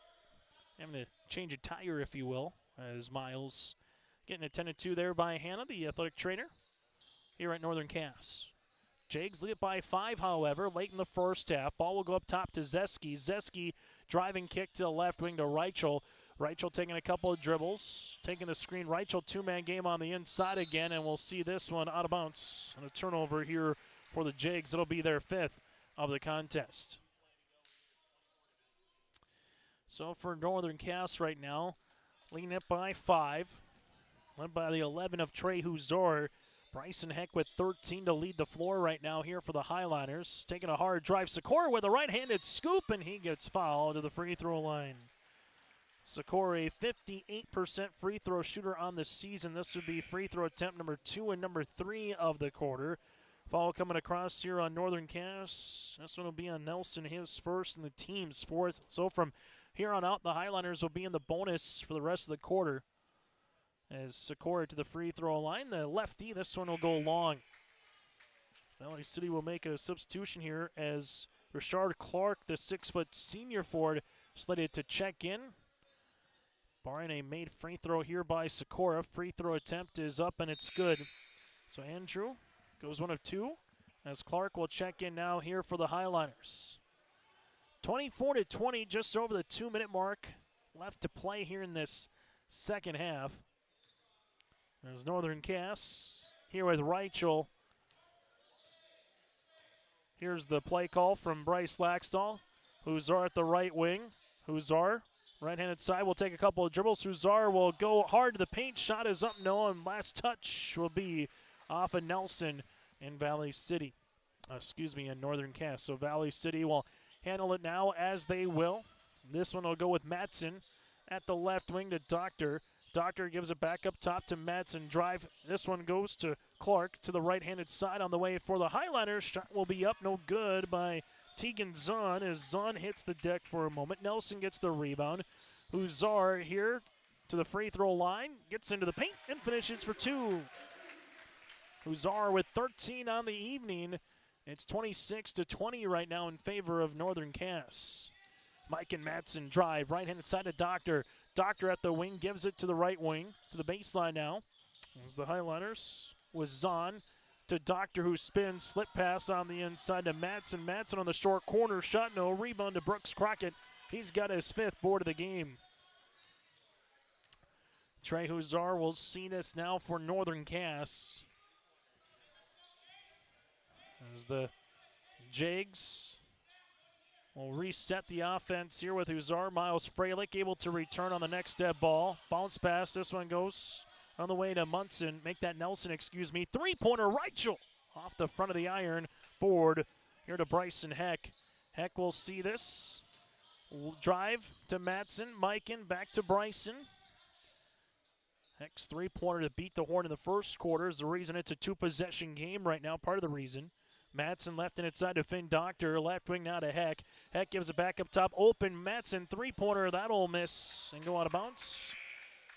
having to change a tire, if you will, as Miles getting attended to there by Hannah, the athletic trainer, here at Northern Cass. Jags lead it by 5, however, late in the first half. Ball will go up top to Zeski. Zeski driving kick to the left wing to Reichel. Reichel taking a couple of dribbles, taking the screen. Reichel two-man game on the inside again, and we'll see this one out of bounds. And a turnover here for the Jags. It'll be their 5th of the contest. So for Northern Cass right now, leading it by 5, led by the 11 of Trey Huzor. Bryson Heck with 13 to lead the floor right now here for the Highliners. Taking a hard drive. Sikora with a right-handed scoop, and he gets fouled to the free throw line. Sikora, 58% free throw shooter on the season. This would be free throw attempt number 2 and number 3 of the quarter. Foul coming across here on Northern Cass. This one will be on Nelson, his first, and the team's 4th. So from here on out, the Highliners will be in the bonus for the rest of the quarter. As Sikora to the free throw line, the lefty, this one will go long. Valley City will make a substitution here as Rashard Clark, the 6-foot senior forward, slated to check in. Barring a made free throw here by Sikora. Free throw attempt is up and it's good. So Andrew goes 1 of 2 as Clark will check in now here for the Highliners. 24-20, just over the 2-minute mark left to play here in this second half. There's Northern Cass here with Reichel. Here's the play call from Bryce Laxdal. Huzar at the right wing. Huzar, right-handed side, will take a couple of dribbles. Huzar will go hard to the paint. Shot is up, no, and last touch will be off of Nelson in Valley City. In Northern Cass. So Valley City will handle it now as they will. This one will go with Matson at the left wing to Doctor. Doctor gives it back up top to Madsen. Drive. This one goes to Clark to the right-handed side on the way for the Highliners. Shot will be up, no good by Tegan Zahn as Zahn hits the deck for a moment. Nelson gets the rebound. Huzar here to the free throw line. Gets into the paint and finishes for 2. Huzar with 13 on the evening. It's 26-20 right now in favor of Northern Cass. Mike and Madsen drive. Right-handed side to Doctor. Doctor at the wing, gives it to the right wing, to the baseline now. As the Highliners with Zahn to Doctor, who spins, slip pass on the inside to Madsen. Madsen on the short corner, shot no, rebound to Brooks Crockett. He's got his 5th board of the game. Trey Huzar will see this now for Northern Cass. As the Jags will reset the offense here with Huzar. Miles Freilich able to return on the next step ball. Bounce pass. This one goes on the way to Nelson. Three-pointer Reichel off the front of the iron board here to Bryson Heck. Heck will see this. Drive to Madsen. Mikan back to Bryson. Heck's three-pointer to beat the horn in the first quarter is the reason it's a 2-possession game right now. Part of the reason. Madsen left-handed side to Finn Doctor. Left wing now to Heck. Heck gives it back up top. Open. Madsen three-pointer. That'll miss and go out of bounds.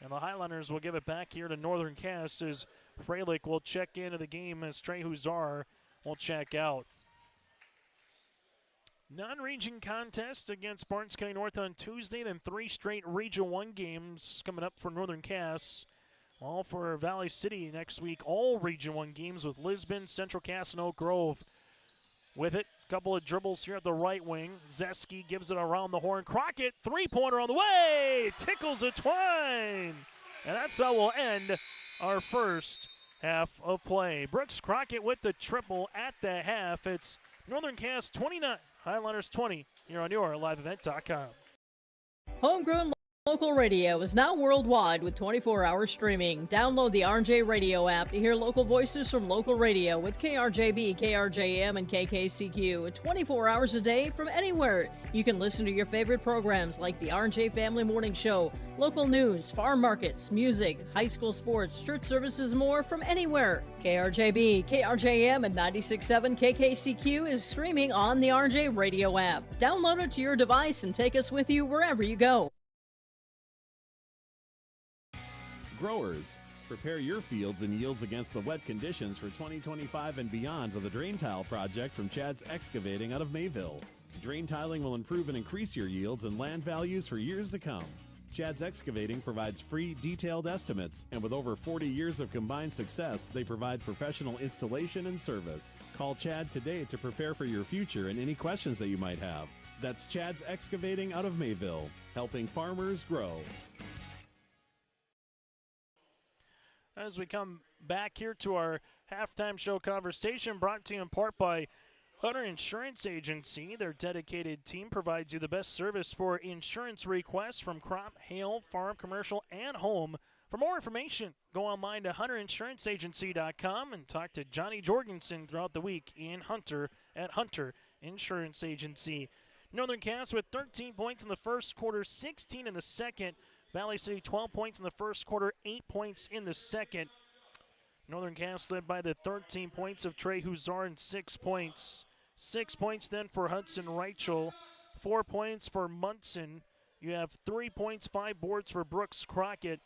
And the Highlanders will give it back here to Northern Cass as Freilich will check into the game as Trey Huzar will check out. Non-region contest against Spartans County North on Tuesday, then 3 straight Region 1 games coming up for Northern Cass. All for Valley City next week, all Region 1 games with Lisbon, Central Cass, and Oak Grove. With it, a couple of dribbles here at the right wing. Zeski gives it around the horn. Crockett, three-pointer on the way, tickles a twine. And that's how we'll end our first half of play. Brooks Crockett with the triple at the half. It's Northern Cass 29, Highlanders 20, here on your liveevent.com. Homegrown local radio is now worldwide with 24-hour streaming. Download the RJ Radio app to hear local voices from local radio with KRJB, KRJM, and KKCQ 24 hours a day from anywhere. You can listen to your favorite programs like the RJ Family Morning Show, local news, farm markets, music, high school sports, church services, more from anywhere. KRJB, KRJM, and 96.7 KKCQ is streaming on the RJ Radio app. Download it to your device and take us with you wherever you go. Growers, prepare your fields and yields against the wet conditions for 2025 and beyond with a drain tile project from Chad's Excavating out of Mayville. Drain tiling will improve and increase your yields and land values for years to come. Chad's Excavating provides free, detailed estimates, and with over 40 years of combined success, they provide professional installation and service. Call Chad today to prepare for your future and any questions that you might have. That's Chad's Excavating out of Mayville, helping farmers grow. As we come back here to our halftime show conversation, brought to you in part by Hunter Insurance Agency. Their dedicated team provides you the best service for insurance requests from crop, hail, farm, commercial, and home. For more information, go online to hunterinsuranceagency.com and talk to Johnny Jorgensen throughout the week in Hunter at Hunter Insurance Agency. Northern Cass with 13 points in the first quarter, 16 in the second. Valley City 12 points in the first quarter, 8 points in the second. Northern Cass led by the 13 points of Trey Huzar and 6 points. 6 points then for Hudson Reichel, 4 points for Munson. You have 3 points, 5 boards for Brooks Crockett,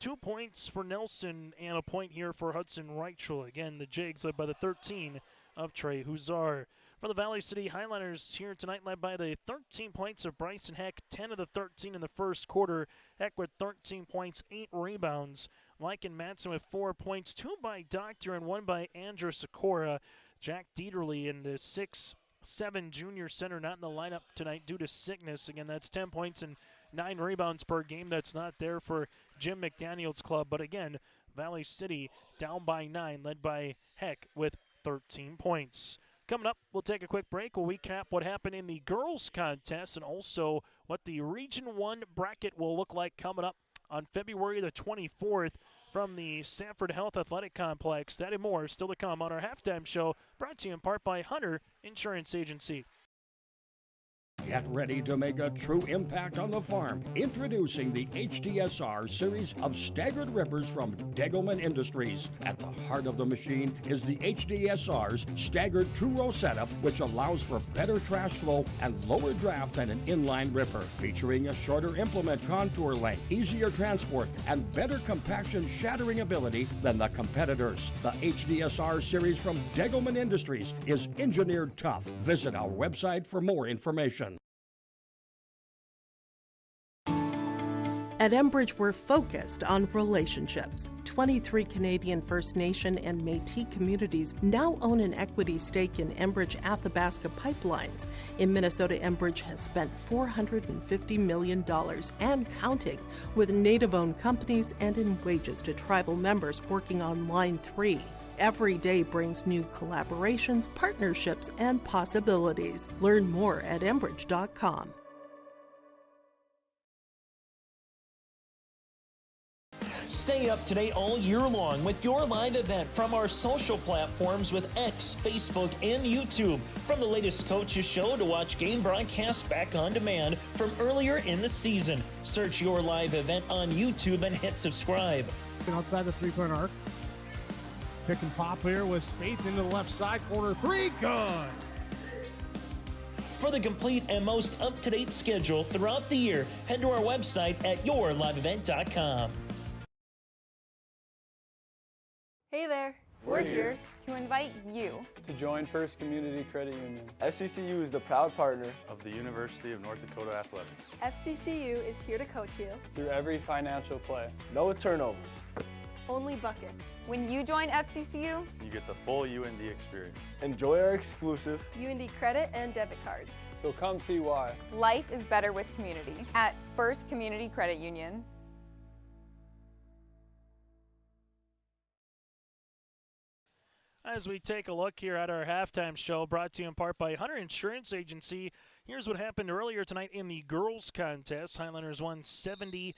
2 points for Nelson, and a point here for Hudson Reichel. Again, the Jags led by the 13 of Trey Huzar. For the Valley City Highlanders here tonight, led by the 13 points of Bryson Heck, 10 of the 13 in the first quarter. Heck with 13 points, 8 rebounds. Mike and Matson with 4 points, 2 by Doctor and 1 by Andrew Sikora. Jack Dieterle in the 6'7" junior center, not in the lineup tonight due to sickness. Again, that's 10 points and 9 rebounds per game. That's not there for Jim McDaniel's club. But again, Valley City down by 9, led by Heck with 13 points. Coming up, we'll take a quick break. We'll recap what happened in the girls' contest and also what the Region 1 bracket will look like coming up on February the 24th from the Sanford Health Athletic Complex. That and more still to come on our halftime show, brought to you in part by Hunter Insurance Agency. Get ready to make a true impact on the farm. Introducing the HDSR series of staggered rippers from Degelman Industries. At the heart of the machine is the HDSR's staggered two-row setup, which allows for better trash flow and lower draft than an inline ripper. Featuring a shorter implement contour length, easier transport, and better compaction shattering ability than the competitors. The HDSR series from Degelman Industries is engineered tough. Visit our website for more information. At Enbridge, we're focused on relationships. 23 Canadian First Nation and Métis communities now own an equity stake in Enbridge Athabasca Pipelines. In Minnesota, Enbridge has spent $450 million and counting, with Native-owned companies and in wages to tribal members working on Line 3. Every day brings new collaborations, partnerships, and possibilities. Learn more at Enbridge.com. Stay up to date all year long with your live event from our social platforms with X, Facebook, and YouTube. From the latest coaches show to watch game broadcasts back on demand from earlier in the season. Search your live event on YouTube and hit subscribe. Outside the three-point arc. Pick and pop here with Spaeth into the left side corner. 3, good. For the complete and most up-to-date schedule throughout the year, head to our website at yourliveevent.com. Hey there, we're here to invite you to join First Community Credit Union. FCCU is the proud partner of the University of North Dakota Athletics. FCCU is here to coach you through every financial play. No turnovers. Only buckets. When you join FCCU, you get the full UND experience. Enjoy our exclusive UND credit and debit cards. So come see why. Life is better with community at First Community Credit Union. As we take a look here at our halftime show, brought to you in part by Hunter Insurance Agency, here's what happened earlier tonight in the girls' contest. Highlanders won 70-47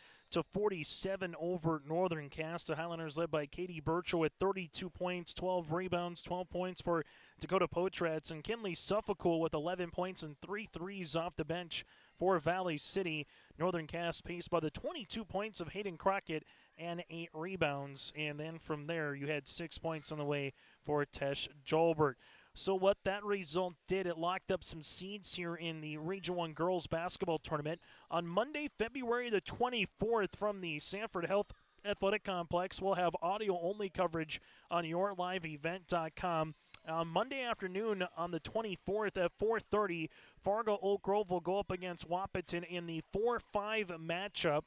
over Northern Cass. The Highlanders led by Katie Burchell with 32 points, 12 rebounds, 12 points for Dakota Potratz, and Kinley Suffolcool with 11 points and 3 threes off the bench for Valley City. Northern Cass paced by the 22 points of Hayden Crockett and 8 rebounds. And then from there, you had 6 points on the way for Tesh Jolbert. So what that result did, it locked up some seeds here in the Region 1 girls basketball tournament. On Monday, February the 24th, from the Sanford Health Athletic Complex, we'll have audio-only coverage on yourliveevent.com. On Monday afternoon on the 24th at 4:30, Fargo Oak Grove will go up against Wahpeton in the 4-5 matchup.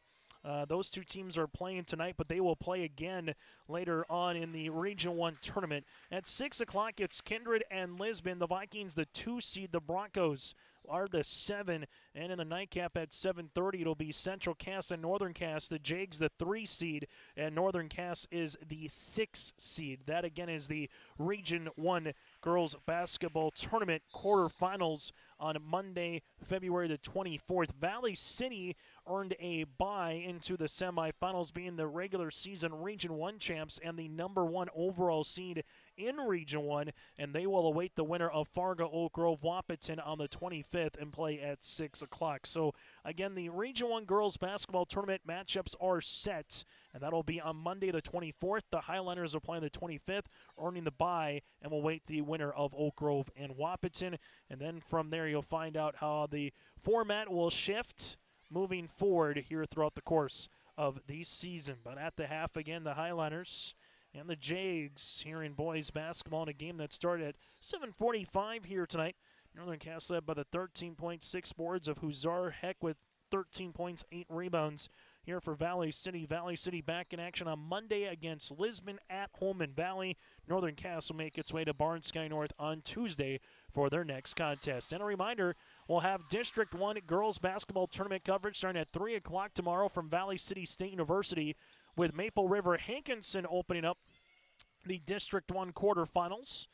Those two teams are playing tonight, but they will play again later on in the Region 1 tournament. At 6 o'clock, it's Kindred and Lisbon. The Vikings, the 2 seed. The Broncos are the 7. And in the nightcap at 7:30, it'll be Central Cass and Northern Cass. The Jags, the 3 seed, and Northern Cass is the 6 seed. That, again, is the Region 1 girls basketball tournament quarterfinals on Monday, February the 24th. Valley City earned a bye into the semifinals, being the regular season Region 1 champs and the number 1 overall seed in Region 1, and they will await the winner of Fargo Oak Grove Wahpeton on the 25th and play at 6 o'clock. So, again, the Region 1 girls basketball tournament matchups are set, and that'll be on Monday the 24th. The Highlanders are playing the 25th, earning the bye, and we'll wait the winner of Oak Grove and Wahpeton, and then from there you'll find out how the format will shift moving forward here throughout the course of the season. But at the half, again, the Highlanders and the Jags here in boys basketball in a game that started at 7:45 here tonight. Northern Cass led by the 13.6 boards of Huzar Heck with 13 points, 8 rebounds here for Valley City. Valley City back in action on Monday against Lisbon at home in Valley. Northern Cass will make its way to Barnes Sky North on Tuesday for their next contest. And a reminder, we'll have District 1 girls basketball tournament coverage starting at 3 o'clock tomorrow from Valley City State University, with Maple River Hankinson opening up the District 1 quarterfinals.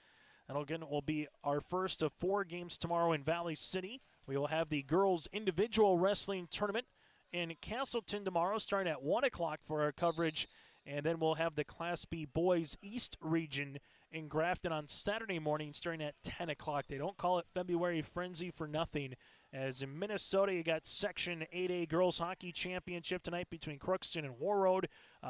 That again will be our first of 4 games tomorrow in Valley City. We will have the girls individual wrestling tournament in Castleton tomorrow starting at 1 o'clock for our coverage. And then we'll have the Class B boys East region in Grafton on Saturday morning starting at 10 o'clock. They don't call it February Frenzy for nothing, as in Minnesota you got Section 8A Girls Hockey Championship tonight between Crookston and Warroad.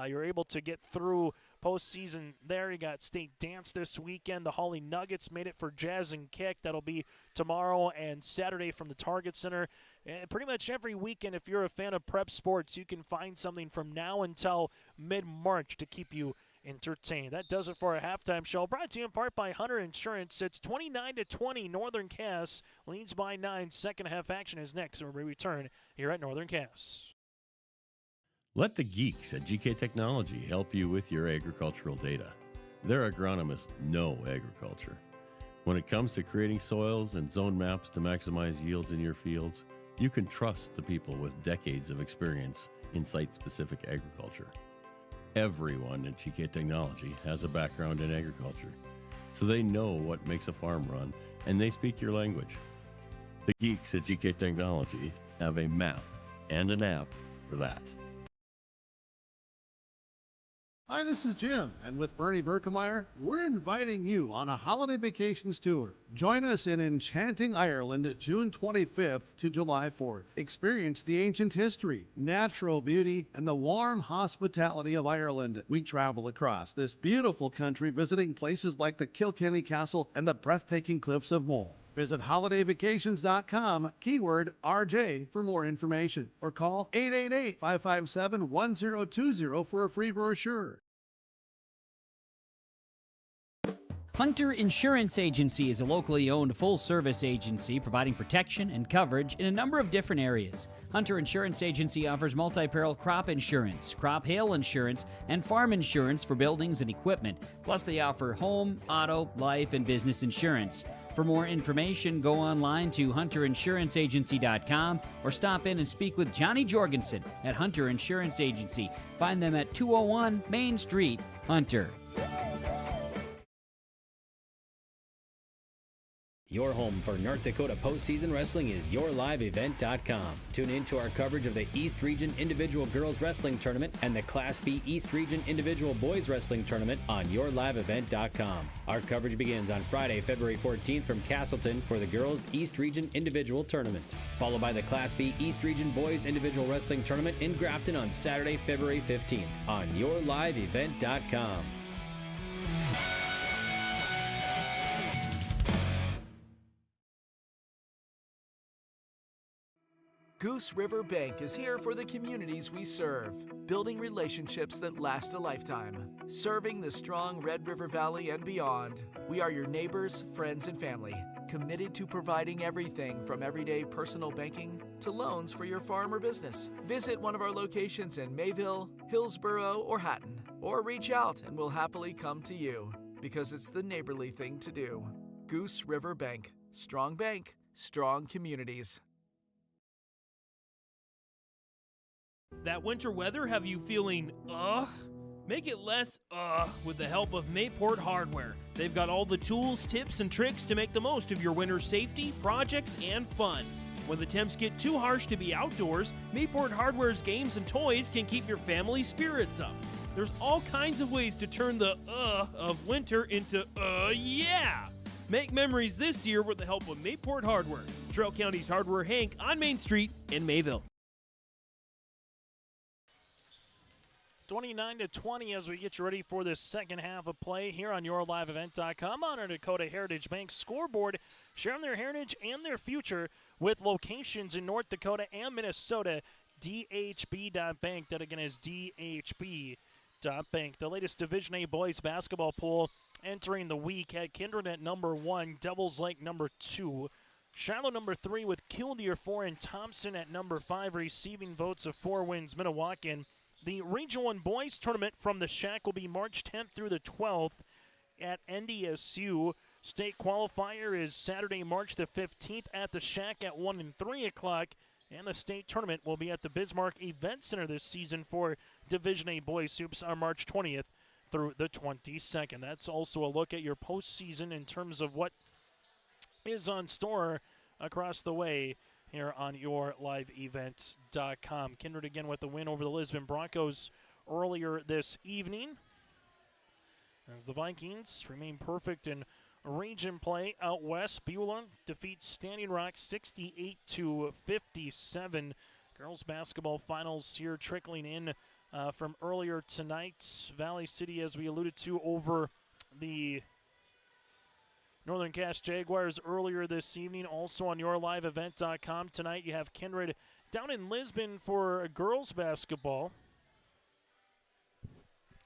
You're able to get through postseason there. You got state dance this weekend. The Holly Nuggets made it for Jazz and Kick. That'll be tomorrow and Saturday from the Target Center. And pretty much every weekend, if you're a fan of prep sports, you can find something from now until mid-March to keep you entertained. That does it for our halftime show, brought to you in part by Hunter Insurance. It's 29-20. Northern Cass leads by 9. Second half action is next when we return here at Northern Cass. Let the geeks at GK Technology help you with your agricultural data. Their agronomists know agriculture. When it comes to creating soils and zone maps to maximize yields in your fields, you can trust the people with decades of experience in site-specific agriculture. Everyone at GK Technology has a background in agriculture, so they know what makes a farm run, and they speak your language. The geeks at GK Technology have a map and an app for that. Hi, this is Jim, and with Bernie Berkemeyer, we're inviting you on a holiday vacations tour. Join us in enchanting Ireland, June 25th to July 4th. Experience the ancient history, natural beauty, and the warm hospitality of Ireland. We travel across this beautiful country, visiting places like the Kilkenny Castle and the breathtaking cliffs of Moher. Visit holidayvacations.com, keyword RJ, for more information, or call 888-557-1020 for a free brochure. Hunter Insurance Agency is a locally owned full-service agency providing protection and coverage in a number of different areas. Hunter Insurance Agency offers multi-peril crop insurance, crop hail insurance, and farm insurance for buildings and equipment. Plus, they offer home, auto, life, and business insurance. For more information, go online to hunterinsuranceagency.com or stop in and speak with Johnny Jorgensen at Hunter Insurance Agency. Find them at 201 Main Street, Hunter. Your home for North Dakota postseason wrestling is YourLiveEvent.com. Tune in to our coverage of the East Region Individual Girls Wrestling Tournament and the Class B East Region Individual Boys Wrestling Tournament on YourLiveEvent.com. Our coverage begins on Friday, February 14th from Castleton for the Girls East Region Individual Tournament, followed by the Class B East Region Boys Individual Wrestling Tournament in Grafton on Saturday, February 15th on YourLiveEvent.com. Goose River Bank is here for the communities we serve, building relationships that last a lifetime. Serving the strong Red River Valley and beyond, we are your neighbors, friends, and family. committed to providing everything from everyday personal banking to loans for your farm or business. Visit one of our locations in Mayville, Hillsborough, or Hatton, or reach out and we'll happily come to you because it's the neighborly thing to do. Goose River Bank. Strong bank, strong communities. That winter weather have you feeling Make it less with the help of Mayport Hardware. They've got all the tools, tips, and tricks to make the most of your winter safety, projects, and fun. When the temps get too harsh to be outdoors, Mayport Hardware's games and toys can keep your family's spirits up. There's all kinds of ways to turn the of winter into yeah! Make memories this year with the help of Mayport Hardware, Trail County's Hardware Hank on Main Street in Mayville. 29-20 as we get you ready for this second half of play here on YourLiveEvent.com on our Dakota Heritage Bank scoreboard, sharing their heritage and their future with locations in North Dakota and Minnesota. DHB.bank. That again is DHB.bank. The latest Division A boys basketball poll entering the week had Kindred at number 1, Devils Lake number 2, Shiloh number 3 with Killdeer 4, and Thompson at number 5, receiving votes of 4 wins. Minnewacan. The Region 1 Boys Tournament from the Shack will be March 10th through the 12th at NDSU. State qualifier is Saturday, March the 15th at the Shack at 1 and 3 o'clock. And the state tournament will be at the Bismarck Event Center this season for Division A Boys Hoops on March 20th through the 22nd. That's also a look at your postseason in terms of what is on store across the way here on YourLiveEvent.com. Kindred again with the win over the Lisbon Broncos earlier this evening, as the Vikings remain perfect in region play out west. Beulah defeats Standing Rock 68-57. Girls basketball finals here trickling in from earlier tonight. Valley City, as we alluded to, over the Northern Cass Jaguars earlier this evening. Also on YourLiveEvent.com tonight, you have Kindred down in Lisbon for girls basketball,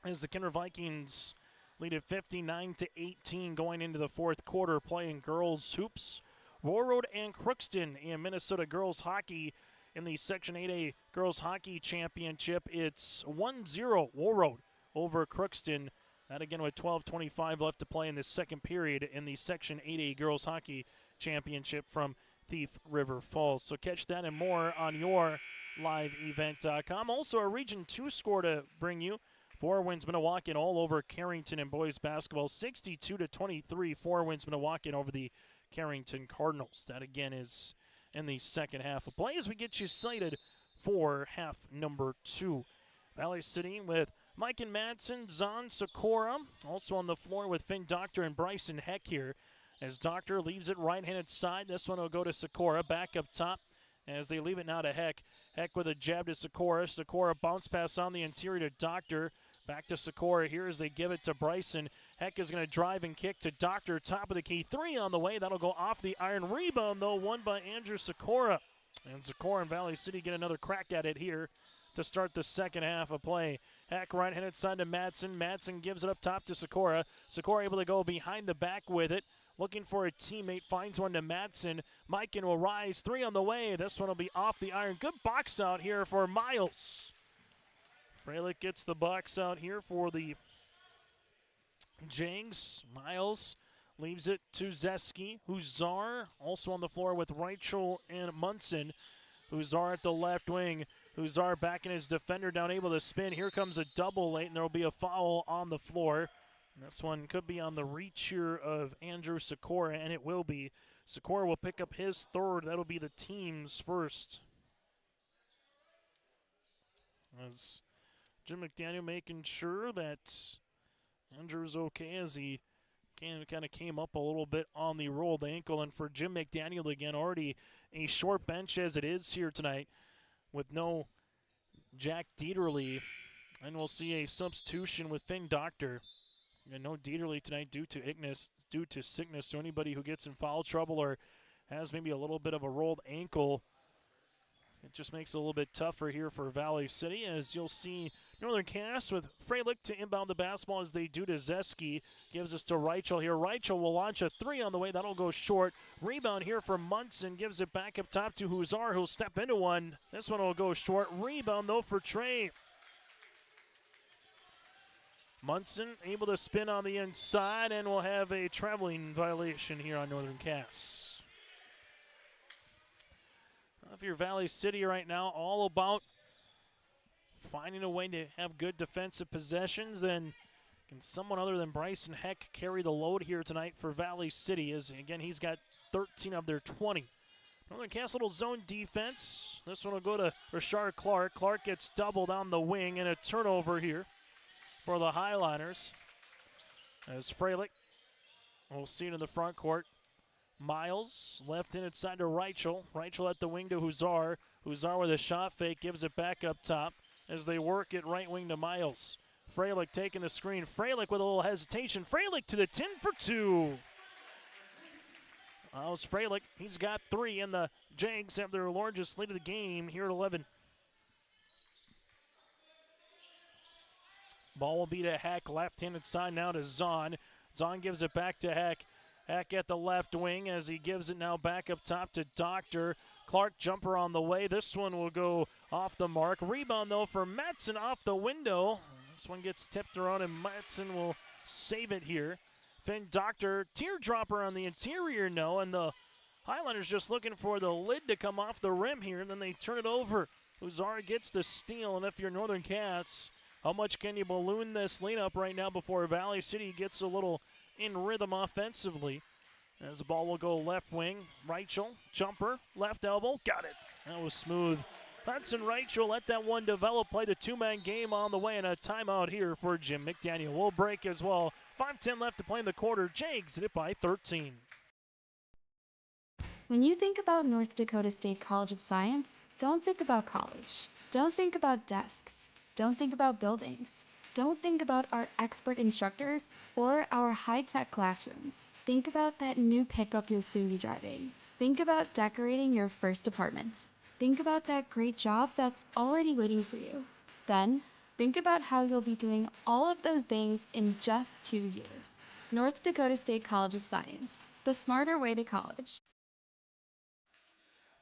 as the Kindred Vikings lead at 59-18 going into the fourth quarter, playing girls hoops. Warroad and Crookston in Minnesota girls hockey in the Section 8A girls hockey championship. It's 1-0 Warroad over Crookston. That again with 12:25 left to play in the second period in the Section 8A girls hockey championship from Thief River Falls. So catch that and more on YourLiveEvent.com. Also a Region 2 score to bring you. 4 wins Minnewacan all over Carrington in boys basketball. 62-23. 4 wins Minnewacan over the Carrington Cardinals. That again is in the second half of play as we get you cited for half number 2. Valley City with Mike and Madsen, Zahn, Sikora, also on the floor with Finn Doctor and Bryson Heck here. As Doctor leaves it right-handed side, this one will go to Sikora. Back up top as they leave it now to Heck. Heck with a jab to Sikora. Sikora bounce pass on the interior to Doctor. Back to Sikora here as they give it to Bryson. Heck is going to drive and kick to Doctor. Top of the key, 3 on the way. That'll go off the iron. Rebound, though, won by Andrew Sikora. And Sikora and Valley City get another crack at it here to start the second half of play. Heck right-handed side to Madsen. Madsen gives it up top to Sikora. Sikora able to go behind the back with it. Looking for a teammate. Finds one to Madsen. Mikan will rise. 3 on the way. This one will be off the iron. Good box out here for Miles. Freilich gets the box out here for the Jags. Miles leaves it to Zeski. Huzar also on the floor with Reichel and Munson. Huzar at the left wing. Huzar backing his defender down, able to spin. Here comes a double late, and there will be a foul on the floor. And this one could be on the reach here of Andrew Sikora, and it will be. Sikora will pick up his third. That'll be the team's first. As Jim McDaniel making sure that Andrew's okay as he kind of came up a little bit on the rolled ankle. And for Jim McDaniel again, already a short bench as it is here tonight, with no Jack Dieterle, and we'll see a substitution with Finn Doctor. And no Dieterle tonight due to sickness. So anybody who gets in foul trouble or has maybe a little bit of a rolled ankle, it just makes it a little bit tougher here for Valley City, as you'll see Northern Cass with Freilich to inbound the basketball as they do to Zeski. Gives us to Reichel here. Reichel will launch a three on the way. That'll go short. Rebound here for Munson. Gives it back up top to Huzar, who'll step into one. This one will go short. Rebound, though, for Trey. Munson able to spin on the inside, and we'll have a traveling violation here on Northern Cass. If you're Valley City right now, all about finding a way to have good defensive possessions, then can someone other than Bryson Heck carry the load here tonight for Valley City? As again, he's got 13 of their 20. Northern Cass little zone defense. This one will go to Rashard Clark. Clark gets doubled on the wing, and a turnover here for the Highliners. As Freilich, we'll see it in the front court. Miles left in inside to Reichel. Reichel at the wing to Huzar. Huzar with a shot fake, gives it back up top as they work it right wing to Miles. Freilich taking the screen. Freilich with a little hesitation. Freilich to the 10 for 2. Miles Freilich, he's got 3, and the Jags have their largest lead of the game here at 11. Ball will be to Heck, left-handed side now to Zahn. Zahn gives it back to Heck. Heck at the left wing as he gives it now back up top to Doctor. Clark jumper on the way. This one will go off the mark. Rebound, though, for Matson off the window. This one gets tipped around, and Matson will save it here. Finn Doctor, teardropper on the interior, no, and the Highlanders just looking for the lid to come off the rim here, and then they turn it over. Uzar gets the steal, and if you're Northern Cats, how much can you balloon this lead up right now before Valley City gets a little in rhythm offensively? As the ball will go left wing. Reichel, jumper, left elbow, got it. That was smooth. Hudson Reichel let that one develop, played a two-man game on the way, and a timeout here for Jim McDaniel. We'll break as well. 5:10 left to play in the quarter. Jags hit it by 13. When you think about North Dakota State College of Science, don't think about college. Don't think about desks. Don't think about buildings. Don't think about our expert instructors or our high-tech classrooms. Think about that new pickup you'll soon be driving. Think about decorating your first apartment. Think about that great job that's already waiting for you. Then, think about how you'll be doing all of those things in just 2 years. North Dakota State College of Science, the smarter way to college.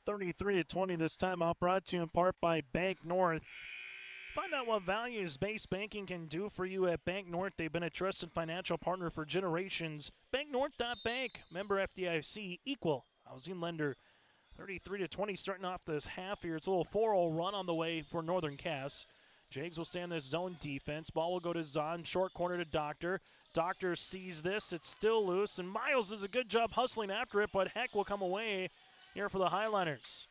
33-20 this timeout, brought to you in part by Bank North. Find out what values-based banking can do for you at Bank North. They've been a trusted financial partner for generations. BankNorth.bank, member FDIC, equal housing lender. 33-20 starting off this half here. It's a little 4-0 run on the way for Northern Cass. Jags will stay in this zone defense. Ball will go to Zahn, short corner to Doctor. Doctor sees this. It's still loose, and Miles does a good job hustling after it, but Heck will come away here for the Highliners.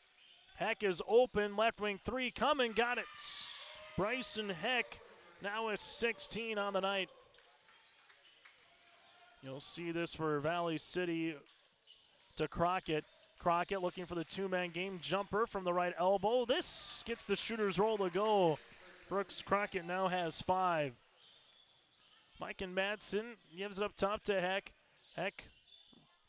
Heck is open, left wing three coming, got it. Bryson Heck now with 16 on the night. You'll see this for Valley City to Crockett. Crockett looking for the two-man game jumper from the right elbow. This gets the shooter's roll to go. Brooks Crockett now has 5. Mike and Madsen gives it up top to Heck. Heck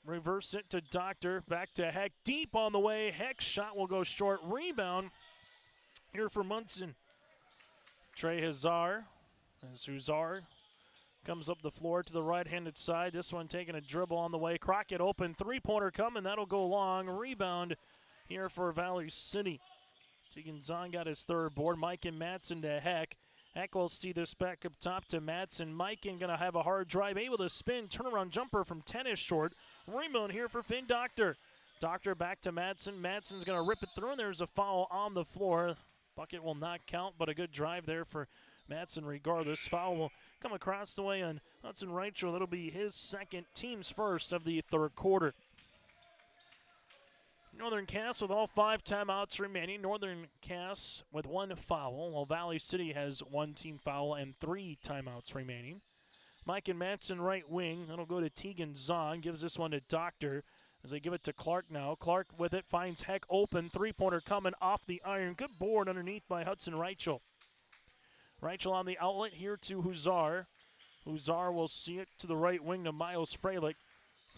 reverse it to Doctor. Back to Heck. Deep on the way. Heck's shot will go short. Rebound here for Munson. Trey Hazar, as Huzar comes up the floor to the right-handed side. This one taking a dribble on the way. Crockett open, three-pointer coming. That'll go long. Rebound here for Valley City. Tegan Zahn got his third board. Mike and Madsen to Heck. Heck will see this back up top to Madsen. Mike going to have a hard drive, able to spin. Turnaround jumper from 10 is short. Rebound here for Finn Doctor. Doctor back to Madsen. Madsen's going to rip it through, and there's a foul on the floor. Bucket will not count, but a good drive there for Madsen regardless. Foul will come across the way on Hudson Reichel. That'll be his second, team's first of the third quarter. Northern Cass with all 5 timeouts remaining. Northern Cass with 1 foul, while Valley City has 1 team foul and 3 timeouts remaining. Mike and Madsen right wing. That'll go to Tegan Zahn. Gives this one to Doctor as they give it to Clark now. Clark with it finds Heck open. Three-pointer coming off the iron. Good board underneath by Hudson Reichel. Reichel on the outlet here to Huzar. Huzar will see it to the right wing to Miles Freilich.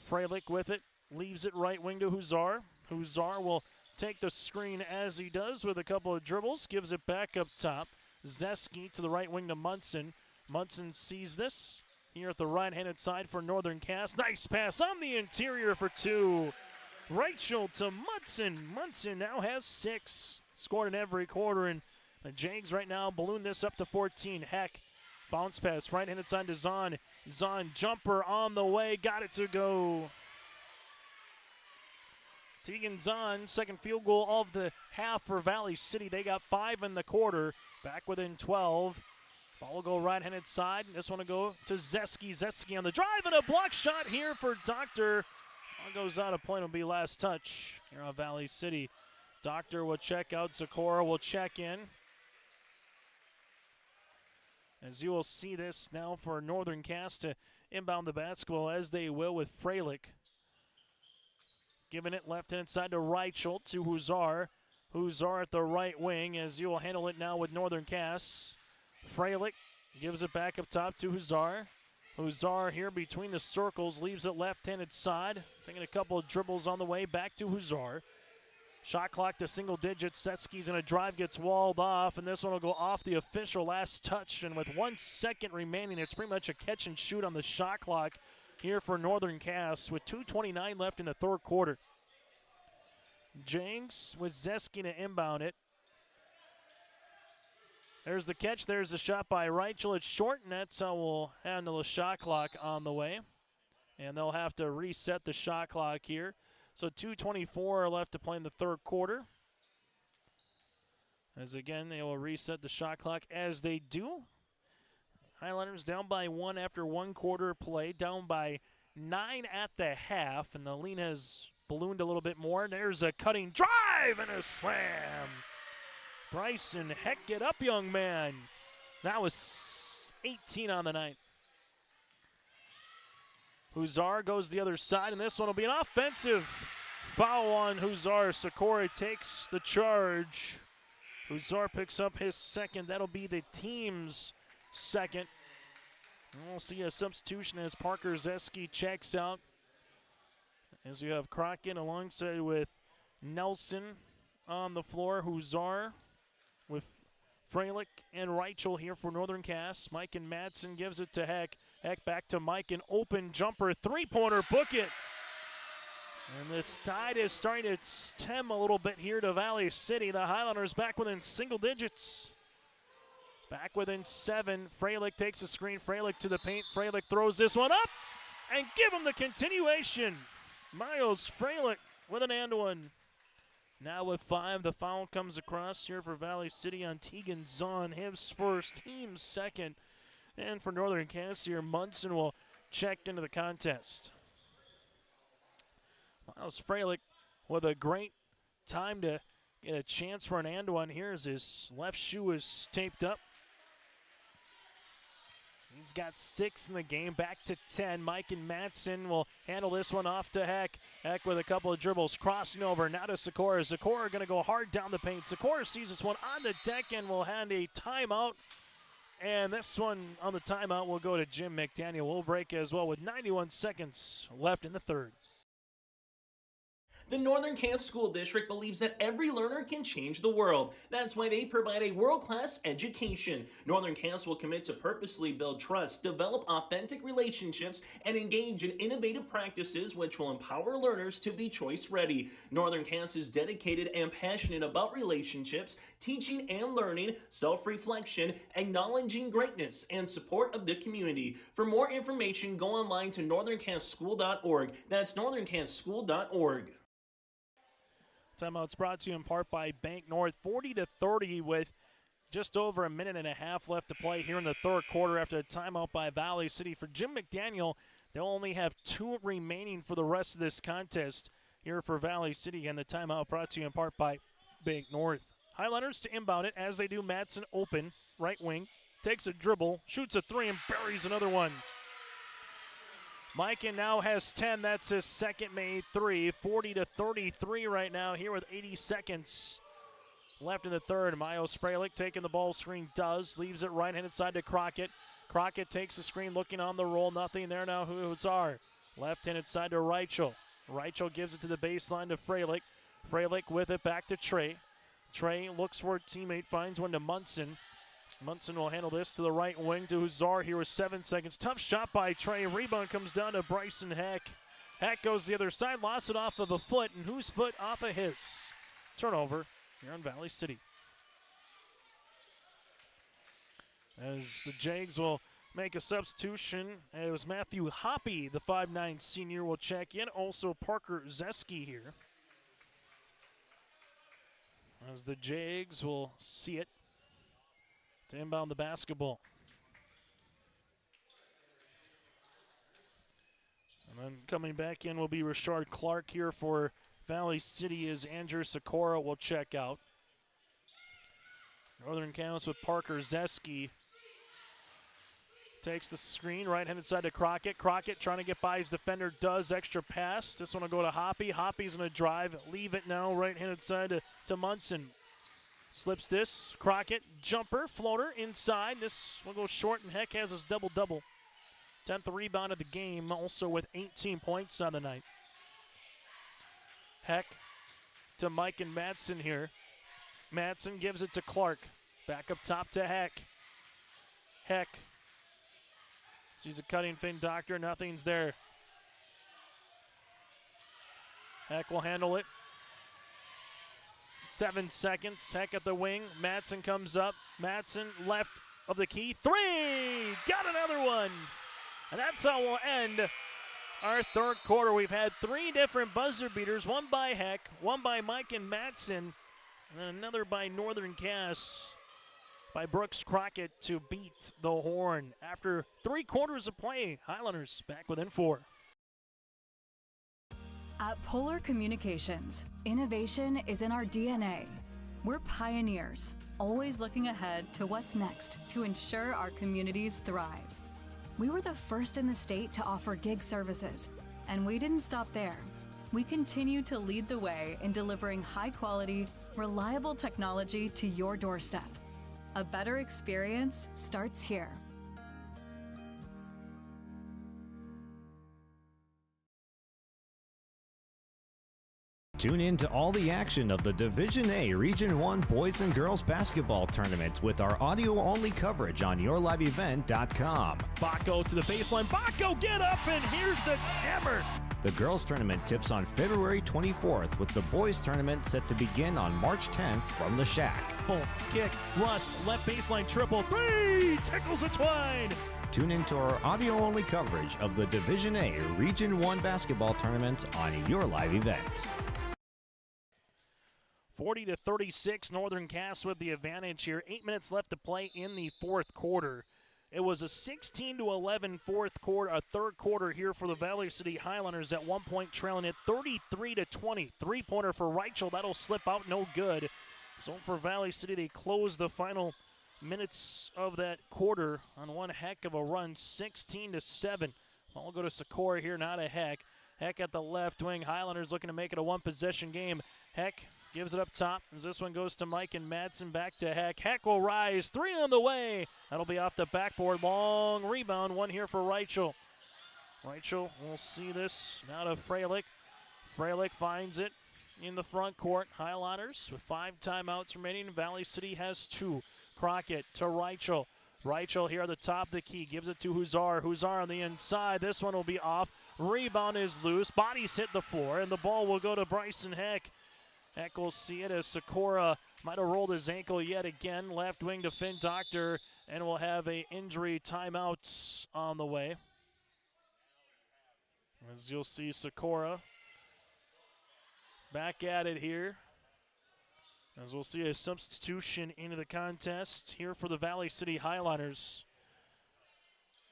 Freilich with it. Leaves it right wing to Huzar. Huzar will take the screen as he does with a couple of dribbles. Gives it back up top. Zeski to the right wing to Munson. Munson sees this here at the right-handed side for Northern Cass. Nice pass on the interior for 2. Rachel to Munson. Munson now has 6. Scored in every quarter, and the Jags right now balloon this up to 14. Heck, bounce pass right-handed side to Zahn. Zahn jumper on the way, got it to go. Tegan Zahn, second field goal of the half for Valley City. They got 5 in the quarter, back within 12. Ball will go right-handed side. This one will go to Zeski. Zeski on the drive and a block shot here for Doctor. Ball goes out of play. It'll be last touch here on Valley City. Doctor will check out. Zakora will check in. As you will see this now for Northern Cass to inbound the basketball as they will with Freilich. Giving it left-hand side to Reichel to Huzar. Huzar at the right wing as you will handle it now with Northern Cass. Freilich gives it back up top to Huzar. Huzar here between the circles, leaves it left-handed side. Taking a couple of dribbles on the way back to Huzar. Shot clock to single digits. Setski's in a drive, gets walled off, and this one will go off the official last touch. And with 1 second remaining, it's pretty much a catch and shoot on the shot clock here for Northern Cass with 2:29 left in the third quarter. James with Zeski to inbound it. There's the catch. There's the shot by Reichel. It's short, and that's how we'll handle the shot clock on the way. And they'll have to reset the shot clock here. So 2:24 left to play in the third quarter. As again, they will reset the shot clock as they do. Highlanders down by 1 after 1 quarter play, down by 9 at the half, and the lead has ballooned a little bit more. There's a cutting drive and a slam. Bryson Heck, get up, young man. That was 18 on the night. Huzar goes the other side, and this one will be an offensive foul on Huzar. Sakura takes the charge. Huzar picks up his second. That'll be the team's second. And we'll see a substitution as Parker Zeski checks out. As you have Crockett alongside with Nelson on the floor. Huzar with Freilich and Reichel here for Northern Cass. Mike and Madsen gives it to Heck. Heck back to Mike, an open jumper, three-pointer, book it. And this tide is starting to stem a little bit here to Valley City. The Highlanders back within single digits. Back within 7. Freilich takes a screen. Freilich to the paint. Freilich throws this one up and give him the continuation. Miles Freilich with an and one. Now with 5, the foul comes across here for Valley City on Tegan Zahn. His first, team's second. And for Northern Cass here, Munson will check into the contest. Miles Freilich with a great time to get a chance for an and one here as his left shoe is taped up. He's got 6 in the game, back to 10. Mike and Madsen will handle this one off to Heck. Heck with a couple of dribbles, crossing over, now to Sakura. Sakura going to go hard down the paint. Sakura sees this one on the deck and will hand a timeout. And this one on the timeout will go to Jim McDaniel. We'll break as well with 91 seconds left in the third. The Northern Cass School District believes that every learner can change the world. That's why they provide a world-class education. Northern Cass will commit to purposely build trust, develop authentic relationships, and engage in innovative practices which will empower learners to be choice-ready. Northern Cass is dedicated and passionate about relationships, teaching and learning, self-reflection, acknowledging greatness, and support of the community. For more information, go online to northerncasschool.org. That's northerncasschool.org. Timeout's brought to you in part by Bank North. 40-30 with just over a minute and a half left to play here in the third quarter after a timeout by Valley City. For Jim McDaniel, they'll only have 2 remaining for the rest of this contest here for Valley City. And the timeout brought to you in part by Bank North. Highlanders to inbound it as they do. Madsen open, right wing, takes a dribble, shoots a 3 and buries another one. Mikan now has 10. That's his second made 3. 40-33 right now here with 80 seconds left in the third. Miles Freilich taking the ball screen, leaves it right-handed side to Crockett. Crockett takes the screen, looking on the roll. Nothing there now. Huzar. Left-handed side to Reichel. Reichel gives it to the baseline to Freilich. Freilich with it back to Trey. Trey looks for a teammate, finds one to Munson. Munson will handle this to the right wing to Huzar here with 7 seconds. Tough shot by Trey. Rebound comes down to Bryson Heck. Heck goes the other side, lost it off of a foot, and whose foot off of his? Turnover here on Valley City. As the Jags will make a substitution. It was Matthew Hoppy, the 5'9 senior, will check in. Also Parker Zeski here. As the Jags will see it to inbound the basketball. And then coming back in will be Rashard Clark here for Valley City as Andrew Sikora will check out. Northern Camas with Parker Zeski. Takes the screen, right-handed side to Crockett. Crockett trying to get by his defender, does extra pass. This one will go to Hoppy. Hoppy's going to drive, leave it now, right-handed side to Munson. Slips this, Crockett, jumper, floater, inside. This will go short, and Heck has his double-double. 10th rebound of the game, also with 18 points on the night. Heck to Mike and Madsen here. Madsen gives it to Clark. Back up top to Heck. Heck sees a cutting Finn Doctor, nothing's there. Heck will handle it. 7 seconds, Heck at the wing. Madsen comes up. Madsen left of the key. 3! Got another one! And that's how we'll end our third quarter. We've had 3 different buzzer beaters, one by Heck, one by Mike and Madsen, and then another by Northern Cass by Brooks Crockett to beat the Horn. After 3 quarters of play, Highlanders back within 4. At Polar Communications, innovation is in our DNA. We're pioneers, always looking ahead to what's next to ensure our communities thrive. We were the first in the state to offer gig services, and we didn't stop there. We continue to lead the way in delivering high-quality, reliable technology to your doorstep. A better experience starts here. Tune in to all the action of the Division A Region 1 Boys and Girls Basketball Tournament with our audio-only coverage on yourliveevent.com. Baco to the baseline. Baco, get up, and here's the hammer. The girls tournament tips on February 24th, with the boys tournament set to begin on March 10th from the Shack. Pull, kick, Rust, left baseline triple, 3, tickles a twine. Tune into our audio-only coverage of the Division A Region 1 Basketball Tournament on your live event. 40-36, Northern Cass with the advantage here. 8 minutes left to play in the fourth quarter. It was a 16-11 third quarter here for the Valley City Highlanders, at one point trailing it 33-20. Three-pointer for Reichel, that'll slip out, no good. So for Valley City, they close the final minutes of that quarter on one heck of a run, 16-7. I'll go to Sikora here, not a Heck. Heck at the left wing. Highlanders looking to make it a one-possession game. Heck gives it up top as this one goes to Mike and Madsen, back to Heck. Heck will rise, 3 on the way. That'll be off the backboard. Long rebound, one here for Reichel. Reichel will see this now to Freilich. Freilich finds it in the front court. Highlanders with 5 timeouts remaining. Valley City has 2. Crockett to Reichel. Reichel here at the top of the key, gives it to Huzar. Huzar on the inside. This one will be off. Rebound is loose. Bodies hit the floor, and the ball will go to Bryson Heck. Heck will see it as Sikora might have rolled his ankle yet again. Left wing to Finn Doctor, and we'll have a injury timeout on the way. As you'll see Sikora back at it here. As we'll see a substitution into the contest here for the Valley City Highlanders.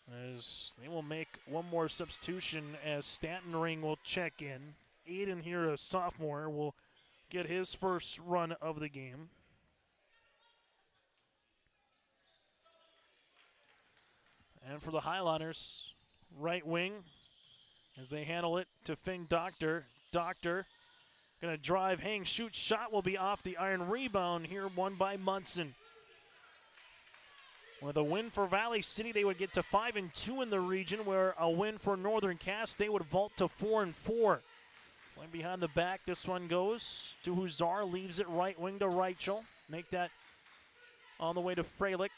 As they will make one more substitution as Stanton Ring will check in. Aiden here, a sophomore, will get his first run of the game. And for the Highlanders, right wing, as they handle it to Finn Doctor. Doctor gonna drive, hang, shoot, shot will be off the iron. Rebound here, won by Munson. With a win for Valley City, they would get to 5-2 in the region, where a win for Northern Cass, they would vault to 4-4. Playing behind the back, this one goes to Huzar, leaves it right wing to Reichel. Make that on the way to Freilich.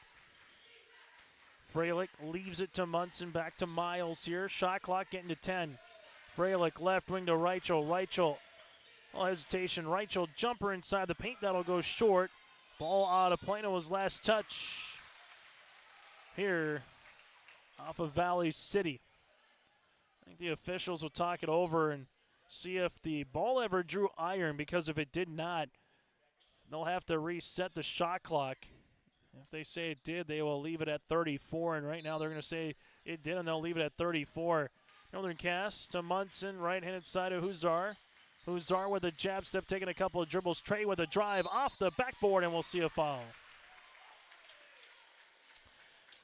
Freilich leaves it to Munson, back to Miles here. Shot clock getting to 10. Freilich left wing to Reichel. Reichel, no hesitation. Reichel jumper inside the paint. That'll go short. Ball out of play. It was last touch here off of Valley City. I think the officials will talk it over and see if the ball ever drew iron, because if it did not, they'll have to reset the shot clock. If they say it did, they will leave it at 34, and right now they're going to say it did, and they'll leave it at 34. Northern Cass to Munson, right-handed side of Huzar. Huzar with a jab step, taking a couple of dribbles. Trey with a drive off the backboard, and we'll see a foul.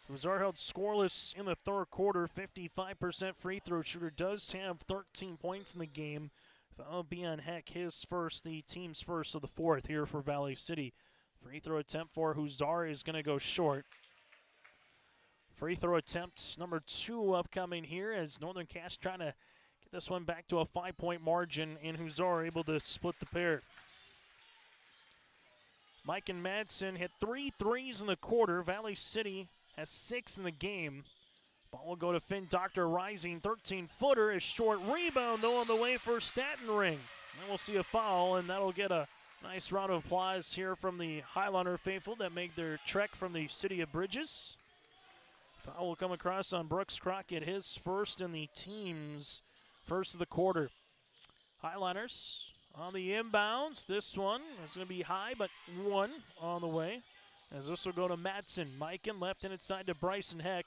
Huzar held scoreless in the third quarter. 55% free throw shooter, does have 13 points in the game. Foul be on Heck, his first, the team's first of the fourth here for Valley City. Free throw attempt for Huzar is going to go short. Free throw attempt number 2 upcoming here as Northern Cass trying to get this one back to a 5-point margin, and Huzar able to split the pair. Mike and Madsen hit 3 threes in the quarter. Valley City has 6 in the game. Ball will go to Finn Doctor, rising 13-footer. A short rebound, though, on the way for Staten Ring. And we'll see a foul, and that'll get a nice round of applause here from the Highliner faithful that make their trek from the city of Bridges. Foul will come across on Brooks Crockett, his first in the team's first of the quarter. Highliners on the inbounds. This one is going to be high, but 1 on the way. As this will go to Madsen. Mikan left and inside to Bryson Heck.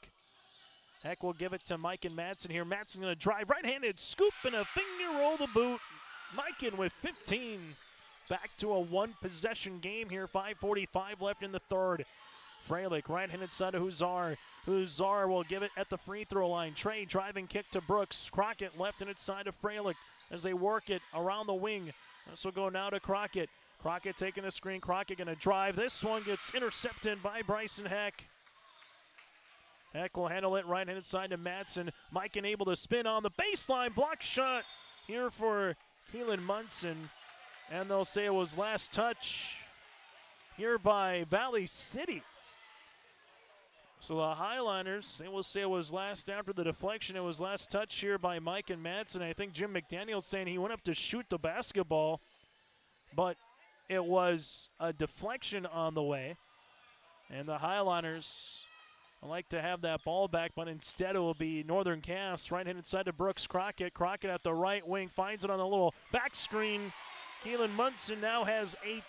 Heck will give it to Mike and Madsen here. Madsen going to drive right-handed scoop and a finger roll the boot. Mikan with 15. Back to a 1-possession game here. 5:45 left in the third. Freilich right-handed side of Huzar. Huzar will give it at the free throw line. Trey driving kick to Brooks. Crockett left-handed side of Freilich as they work it around the wing. This will go now to Crockett. Crockett taking a screen. Crockett going to drive. This one gets intercepted by Bryson Heck. Heck will handle it right-handed side to Madsen. Mike able to spin on the baseline. Block shot here for Keelan Munson. And they'll say it was last touch here by Valley City. So the Highliners, they will say it was last after the deflection. It was last touch here by Mike and Madsen. I think Jim McDaniel's saying he went up to shoot the basketball, but it was a deflection on the way. And the Highliners like to have that ball back, but instead it will be Northern Cass right-handed side to Brooks Crockett. Crockett at the right wing finds it on the little back screen. Keelan Munson now has 8.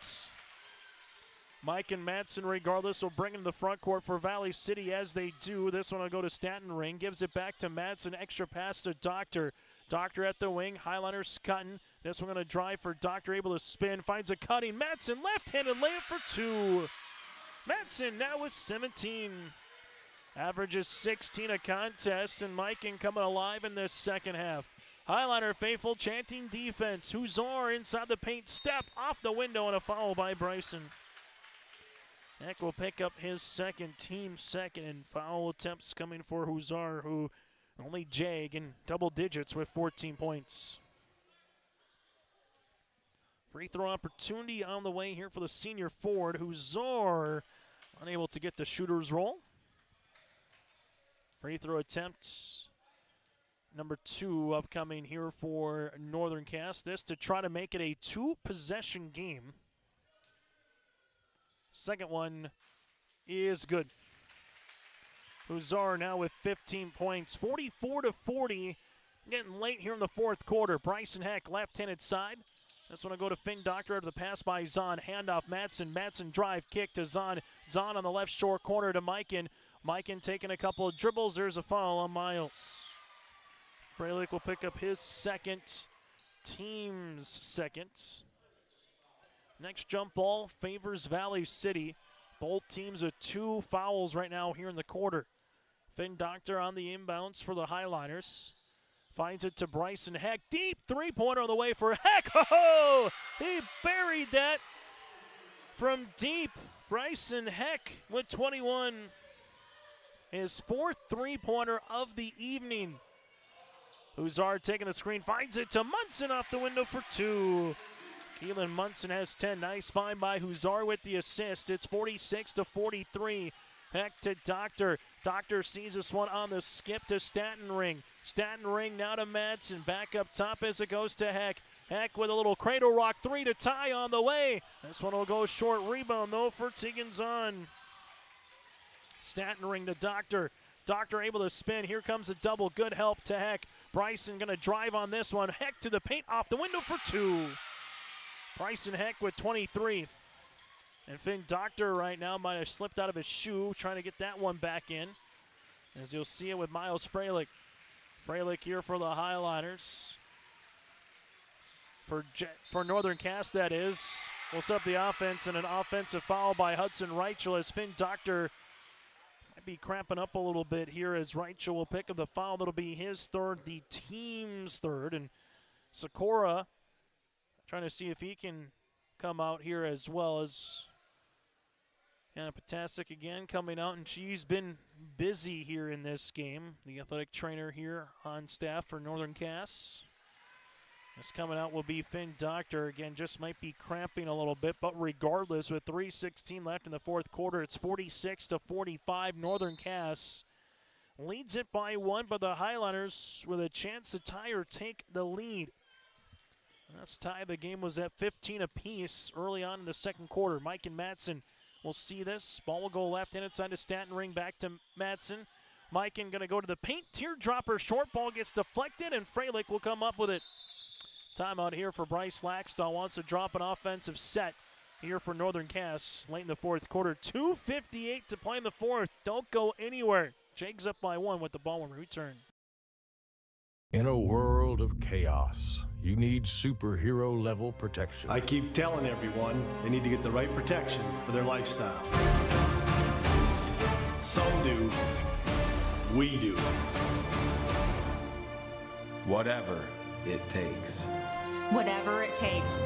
Mike and Madsen, regardless, will bring in the front court for Valley City as they do. This one will go to Staten Ring. Gives it back to Madsen. Extra pass to Doctor. Doctor at the wing. Highliners cutting. This one going to drive for Doctor. Able to spin. Finds a cutting. Madsen left-handed layup for 2. Madsen now with 17. Averages 16 a contest. And Mikan coming alive in this second half. Highliner faithful chanting defense. Huzar inside the paint. Step off the window and a foul by Bryson. Heck will pick up his second, team second, and foul attempts coming for Huzar, who only jag in double digits with 14 points. Free throw opportunity on the way here for the senior forward. Huzar unable to get the shooter's roll. Free throw attempt number 2 upcoming here for Northern Cass. This to try to make it a 2-possession game. Second one is good. Huzar now with 15 points, 44-40. Getting late here in the fourth quarter. Bryson Heck, left-handed side. This one will go to Finn Doctor after the pass by Zahn. Handoff Madsen. Madsen drive kick to Zahn. Zahn on the left short corner to Mikan. Mikan taking a couple of dribbles. There's a foul on Miles. Freilich will pick up his second, team's second. Next jump ball favors Valley City. Both teams with 2 fouls right now here in the quarter. Finn Doctor on the inbounds for the Highliners. Finds it to Bryson Heck. Deep three-pointer on the way for Heck. Oh, he buried that from deep. Bryson Heck with 21. His 4th three-pointer of the evening. Huzar taking the screen. Finds it to Munson off the window for 2. Keelan Munson has 10. Nice find by Huzar with the assist. It's 46-43. Heck to Doctor. Doctor sees this one on the skip to Staten Ring. Staten Ring now to Madsen. Back up top as it goes to Heck. Heck with a little cradle rock 3 to tie on the way. This one will go short. Rebound though for Tegan's-on. Staten Ring to Doctor. Doctor able to spin. Here comes a double. Good help to Heck. Bryson going to drive on this one. Heck to the paint, off the window for 2. Bryson Heck with 23. And Finn Doctor right now might have slipped out of his shoe, trying to get that one back in. As you'll see it with Miles Freilich. Freilich here for the Highliners. For Northern Cass, that is. We'll set up the offense, and an offensive foul by Hudson Reichel as Finn Doctor might be cramping up a little bit here as Reichel will pick up the foul. That'll be his third, the team's third. And Sikora trying to see if he can come out here as well as Anna Potasic again coming out, and she's been busy here in this game. The athletic trainer here on staff for Northern Cass. This coming out will be Finn Doctor. Again, just might be cramping a little bit, but regardless, with 3:16 left in the fourth quarter, it's 46-45. Northern Cass leads it by 1, but the Highliners with a chance to tie or take the lead. Last tie the game was at 15 apiece early on in the second quarter. Mike and Madsen will see this. Ball will go left hand side to Staten Ring, back to Madsen. Mikan going to go to the paint. Teardropper short ball gets deflected, and Freilich will come up with it. Timeout here for Bryce Laxton. Wants to drop an offensive set here for Northern Cass late in the fourth quarter. 2:58 to play in the fourth. Don't go anywhere. Jags up by 1 with the ball when we return. In a world of chaos, you need superhero-level protection. I keep telling everyone they need to get the right protection for their lifestyle. Some do. We do. Whatever it takes. Whatever it takes.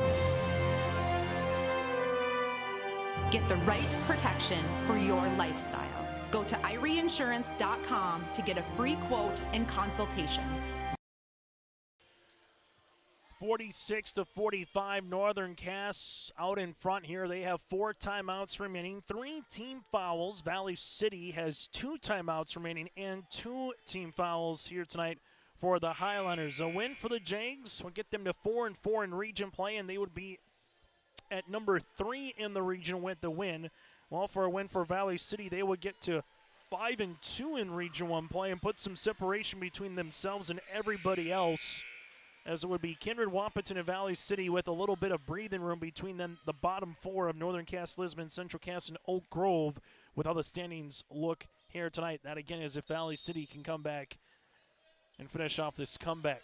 Get the right protection for your lifestyle. Go to IRIinsurance.com to get a free quote and consultation. 46-45, Northern Cass out in front here. They have 4 timeouts remaining, 3 team fouls. Valley City has 2 timeouts remaining and 2 team fouls here tonight for the Highlanders. A win for the Jags will get them to 4-4 in region play, and they would be at number 3 in the region with the win. Well, for a win for Valley City, they would get to 5-2 in Region 1 play and put some separation between themselves and everybody else, as it would be Kindred, Wapaton, and Valley City with a little bit of breathing room between them, the bottom 4 of Northern Cass, Lisbon, Central Cass, and Oak Grove, with how the standings look here tonight. That, again, is if Valley City can come back and finish off this comeback.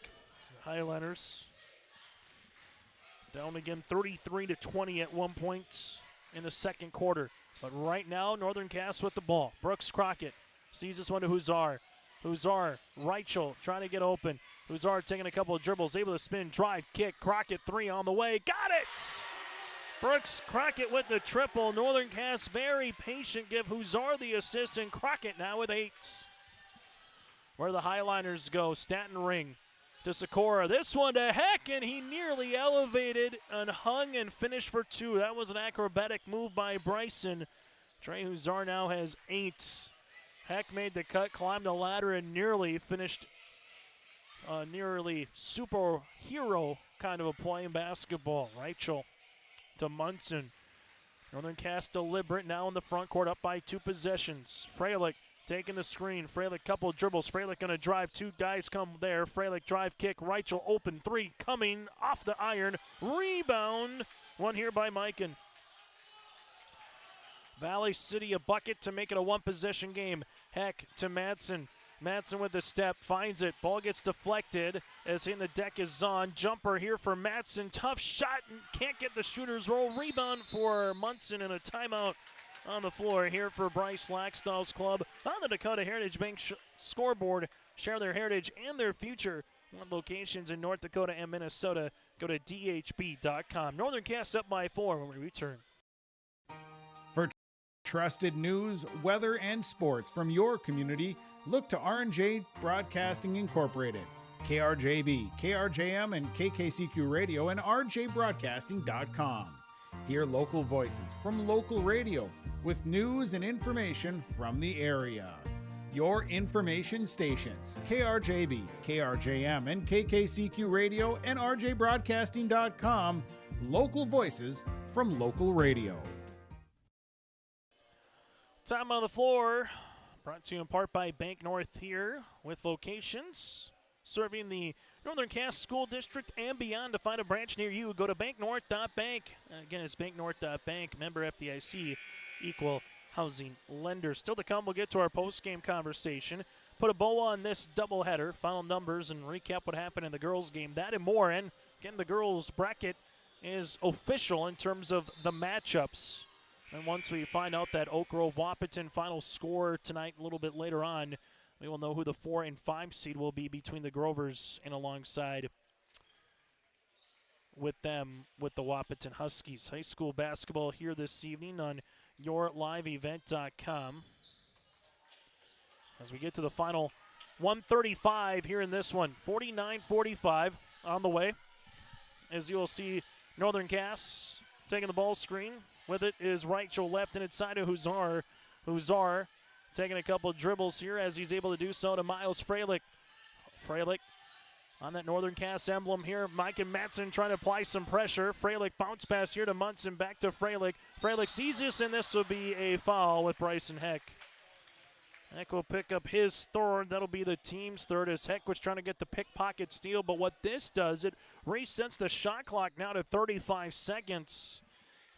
The Highlanders down again 33-20 at one point in the second quarter. But right now, Northern Cass with the ball. Brooks Crockett sees this one to Huzar. Huzar, Reichel trying to get open. Huzar taking a couple of dribbles, able to spin, drive, kick. Crockett 3 on the way. Got it! Brooks Crockett with the triple. Northern Cass very patient. Give Huzar the assist, and Crockett now with 8. Where the Highliners go, Staten Ring to Sikora. This one to Heck, and he nearly elevated and hung and finished for 2. That was an acrobatic move by Bryson. Trey Huzar now has 8. Heck made the cut, climbed the ladder, and nearly finished nearly superhero kind of a play in basketball. Reichel to Munson. Northern Cass deliberate now in the front court, up by 2 possessions. Freilich taking the screen. Freilich couple of dribbles. Freilich going to drive. 2 guys come there. Freilich drive kick. Reichel open 3 coming off the iron. Rebound. One here by Mikan. Valley City a bucket to make it a 1-possession game. Heck to Madsen. Madsen with the step, finds it. Ball gets deflected as in the deck is on. Jumper here for Madsen. Tough shot and can't get the shooter's roll. Rebound for Munson and a timeout on the floor here for Bryce Laxton's club. On the Dakota Heritage Bank scoreboard, share their heritage and their future. One locations in North Dakota and Minnesota. Go to dhb.com. Northern Cass up by 4 when we return. For trusted news, weather, and sports from your community, look to R&J Broadcasting Incorporated, KRJB, KRJM, and KKCQ Radio, and rjbroadcasting.com. Hear local voices from local radio with news and information from the area. Your information stations, KRJB, KRJM, and KKCQ Radio and RJBroadcasting.com. Local voices from local radio. Time on the floor, brought to you in part by Bank North here with locations serving the Northern Cass School District and beyond. To find a branch near you, go to banknorth.bank. Again, it's banknorth.bank, member FDIC, equal housing lender. Still to come, we'll get to our post-game conversation, put a bow on this doubleheader, final numbers, and recap what happened in the girls' game. That and more. And again, the girls' bracket is official in terms of the matchups. And once we find out that Oak Grove Wahpeton final score tonight, a little bit later on, we will know who the 4 and 5 seed will be between the Grovers and alongside with them with the Wahpeton Huskies. High school basketball here this evening on yourliveevent.com. As we get to the final 135 here in this one, 49-45 on the way. As you'll see, Northern Cass taking the ball screen. With it is Rachel left and inside of Huzar. Huzar taking a couple of dribbles here as he's able to do so to Miles Freilich. Freilich on that Northern Cass emblem here. Mike and Matson trying to apply some pressure. Freilich bounce pass here to Munson, back to Freilich. Freilich sees this, and this will be a foul with Bryson Heck. Heck will pick up his third. That'll be the team's third as Heck was trying to get the pickpocket steal. But what this does, it resets the shot clock now to 35 seconds.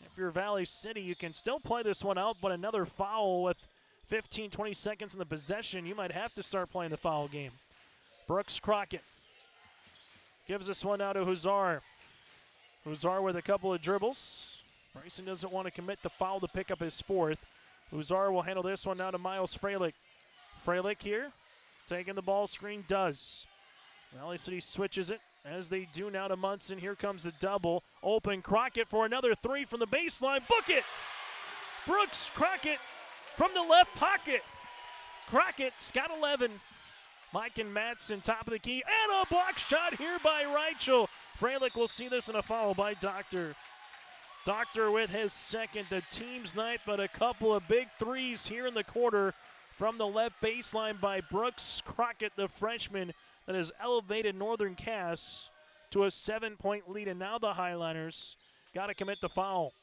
If you're Valley City, you can still play this one out, but another foul with 15, 20 seconds in the possession, you might have to start playing the foul game. Brooks Crockett gives this one out to Huzar. Huzar with a couple of dribbles. Bryson doesn't want to commit the foul to pick up his fourth. Huzar will handle this one now to Miles Freilich. Freilich here, taking the ball screen, does. Valley City switches it, as they do now to Munson. Here comes the double. Open Crockett for another three from the baseline. Book it! Brooks Crockett from the left pocket. Crockett's got 11. Mike and Matson top of the key. And a block shot here by Reichel. Freilich will see this in a foul by Doctor. Doctor with his second, the team's night, but a couple of big threes here in the quarter from the left baseline by Brooks Crockett, the freshman, that has elevated Northern Cass to a 7-point lead. And now the Highliners got to commit the foul.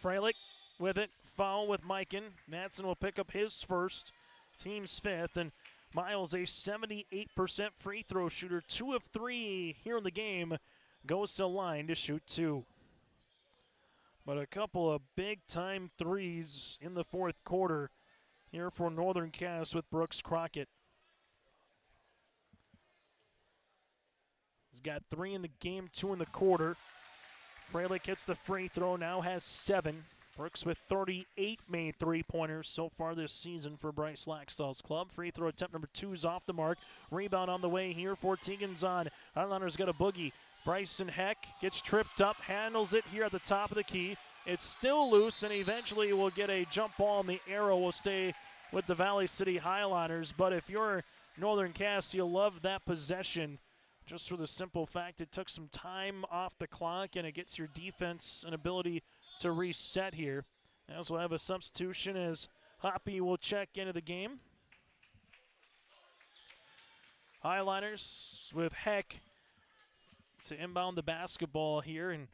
Freilich with it. Foul with Mikan. Matson will pick up his first, team's fifth. And Miles, a 78% free throw shooter, 2 of 3 here in the game, goes to the line to shoot 2. But a couple of big-time threes in the fourth quarter here for Northern Cass with Brooks Crockett. He's got 3 in the game, 2 in the quarter. Freilich hits the free throw, now has 7. Brooks with 38 made three-pointers so far this season for Bryce Laxdal's club. Free throw attempt number 2 is off the mark. Rebound on the way here for Tegan's-on. Highlanders got a boogie. Bryson Heck gets tripped up, handles it here at the top of the key. It's still loose, and eventually will get a jump ball, and the arrow will stay with the Valley City Highlanders. But if you're Northern Cass, you'll love that possession just for the simple fact it took some time off the clock, and it gets your defense an ability to reset here. As we'll have a substitution as Hoppy will check into the game. Highliners with Heck to inbound the basketball here and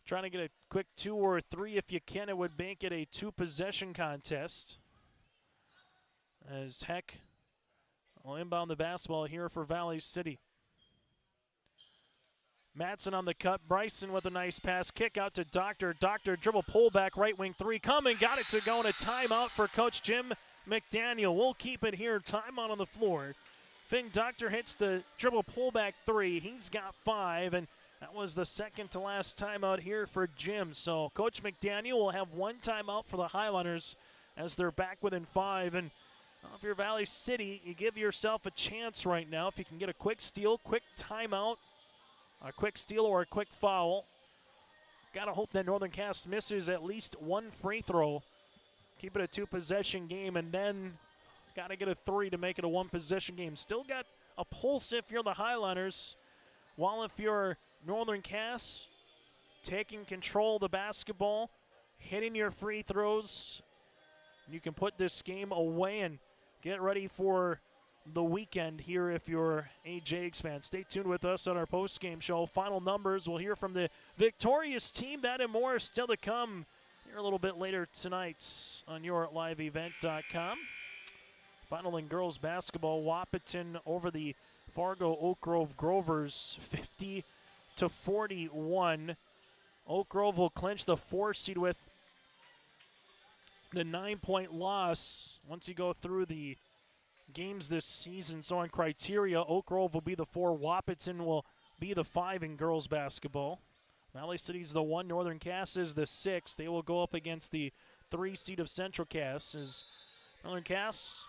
trying to get a quick 2 or 3 if you can. It would make it a 2-possession contest as Heck will inbound the basketball here for Valley City. Matson on the cut. Bryson with a nice pass. Kick out to Doctor. Doctor dribble pullback, right wing 3. Coming, got it to go, and a timeout for Coach Jim McDaniel. We'll keep it here. Timeout on the floor. Finn Doctor hits the dribble pullback 3. He's got 5, and that was the second to last timeout here for Jim. So Coach McDaniel will have 1 timeout for the Highlanders as they're back within 5. And if you're Valley City, you give yourself a chance right now. If you can get a quick steal, quick timeout, a quick steal or a quick foul. Got to hope that Northern Cass misses at least 1 free throw. Keep it a 2-possession game, and then got to get a 3 to make it a 1-possession game. Still got a pulse if you're the Highlanders. While if you're Northern Cass, taking control of the basketball, hitting your free throws. You can put this game away and get ready for the weekend here if you're a Jags fan. Stay tuned with us on our post-game show. Final numbers, we'll hear from the victorious team. That and more still to come here a little bit later tonight on yourliveevent.com. Final in girls basketball, Wahpeton over the Fargo Oak Grove Grovers, 50-41. Oak Grove will clinch the 4 seed with the 9-point loss once you go through the games this season. So on criteria, Oak Grove will be the 4, Wahpeton will be the 5 in girls basketball. Valley City's the 1, Northern Cass is the 6. They will go up against the 3 seed of Central Cass. As Northern Cass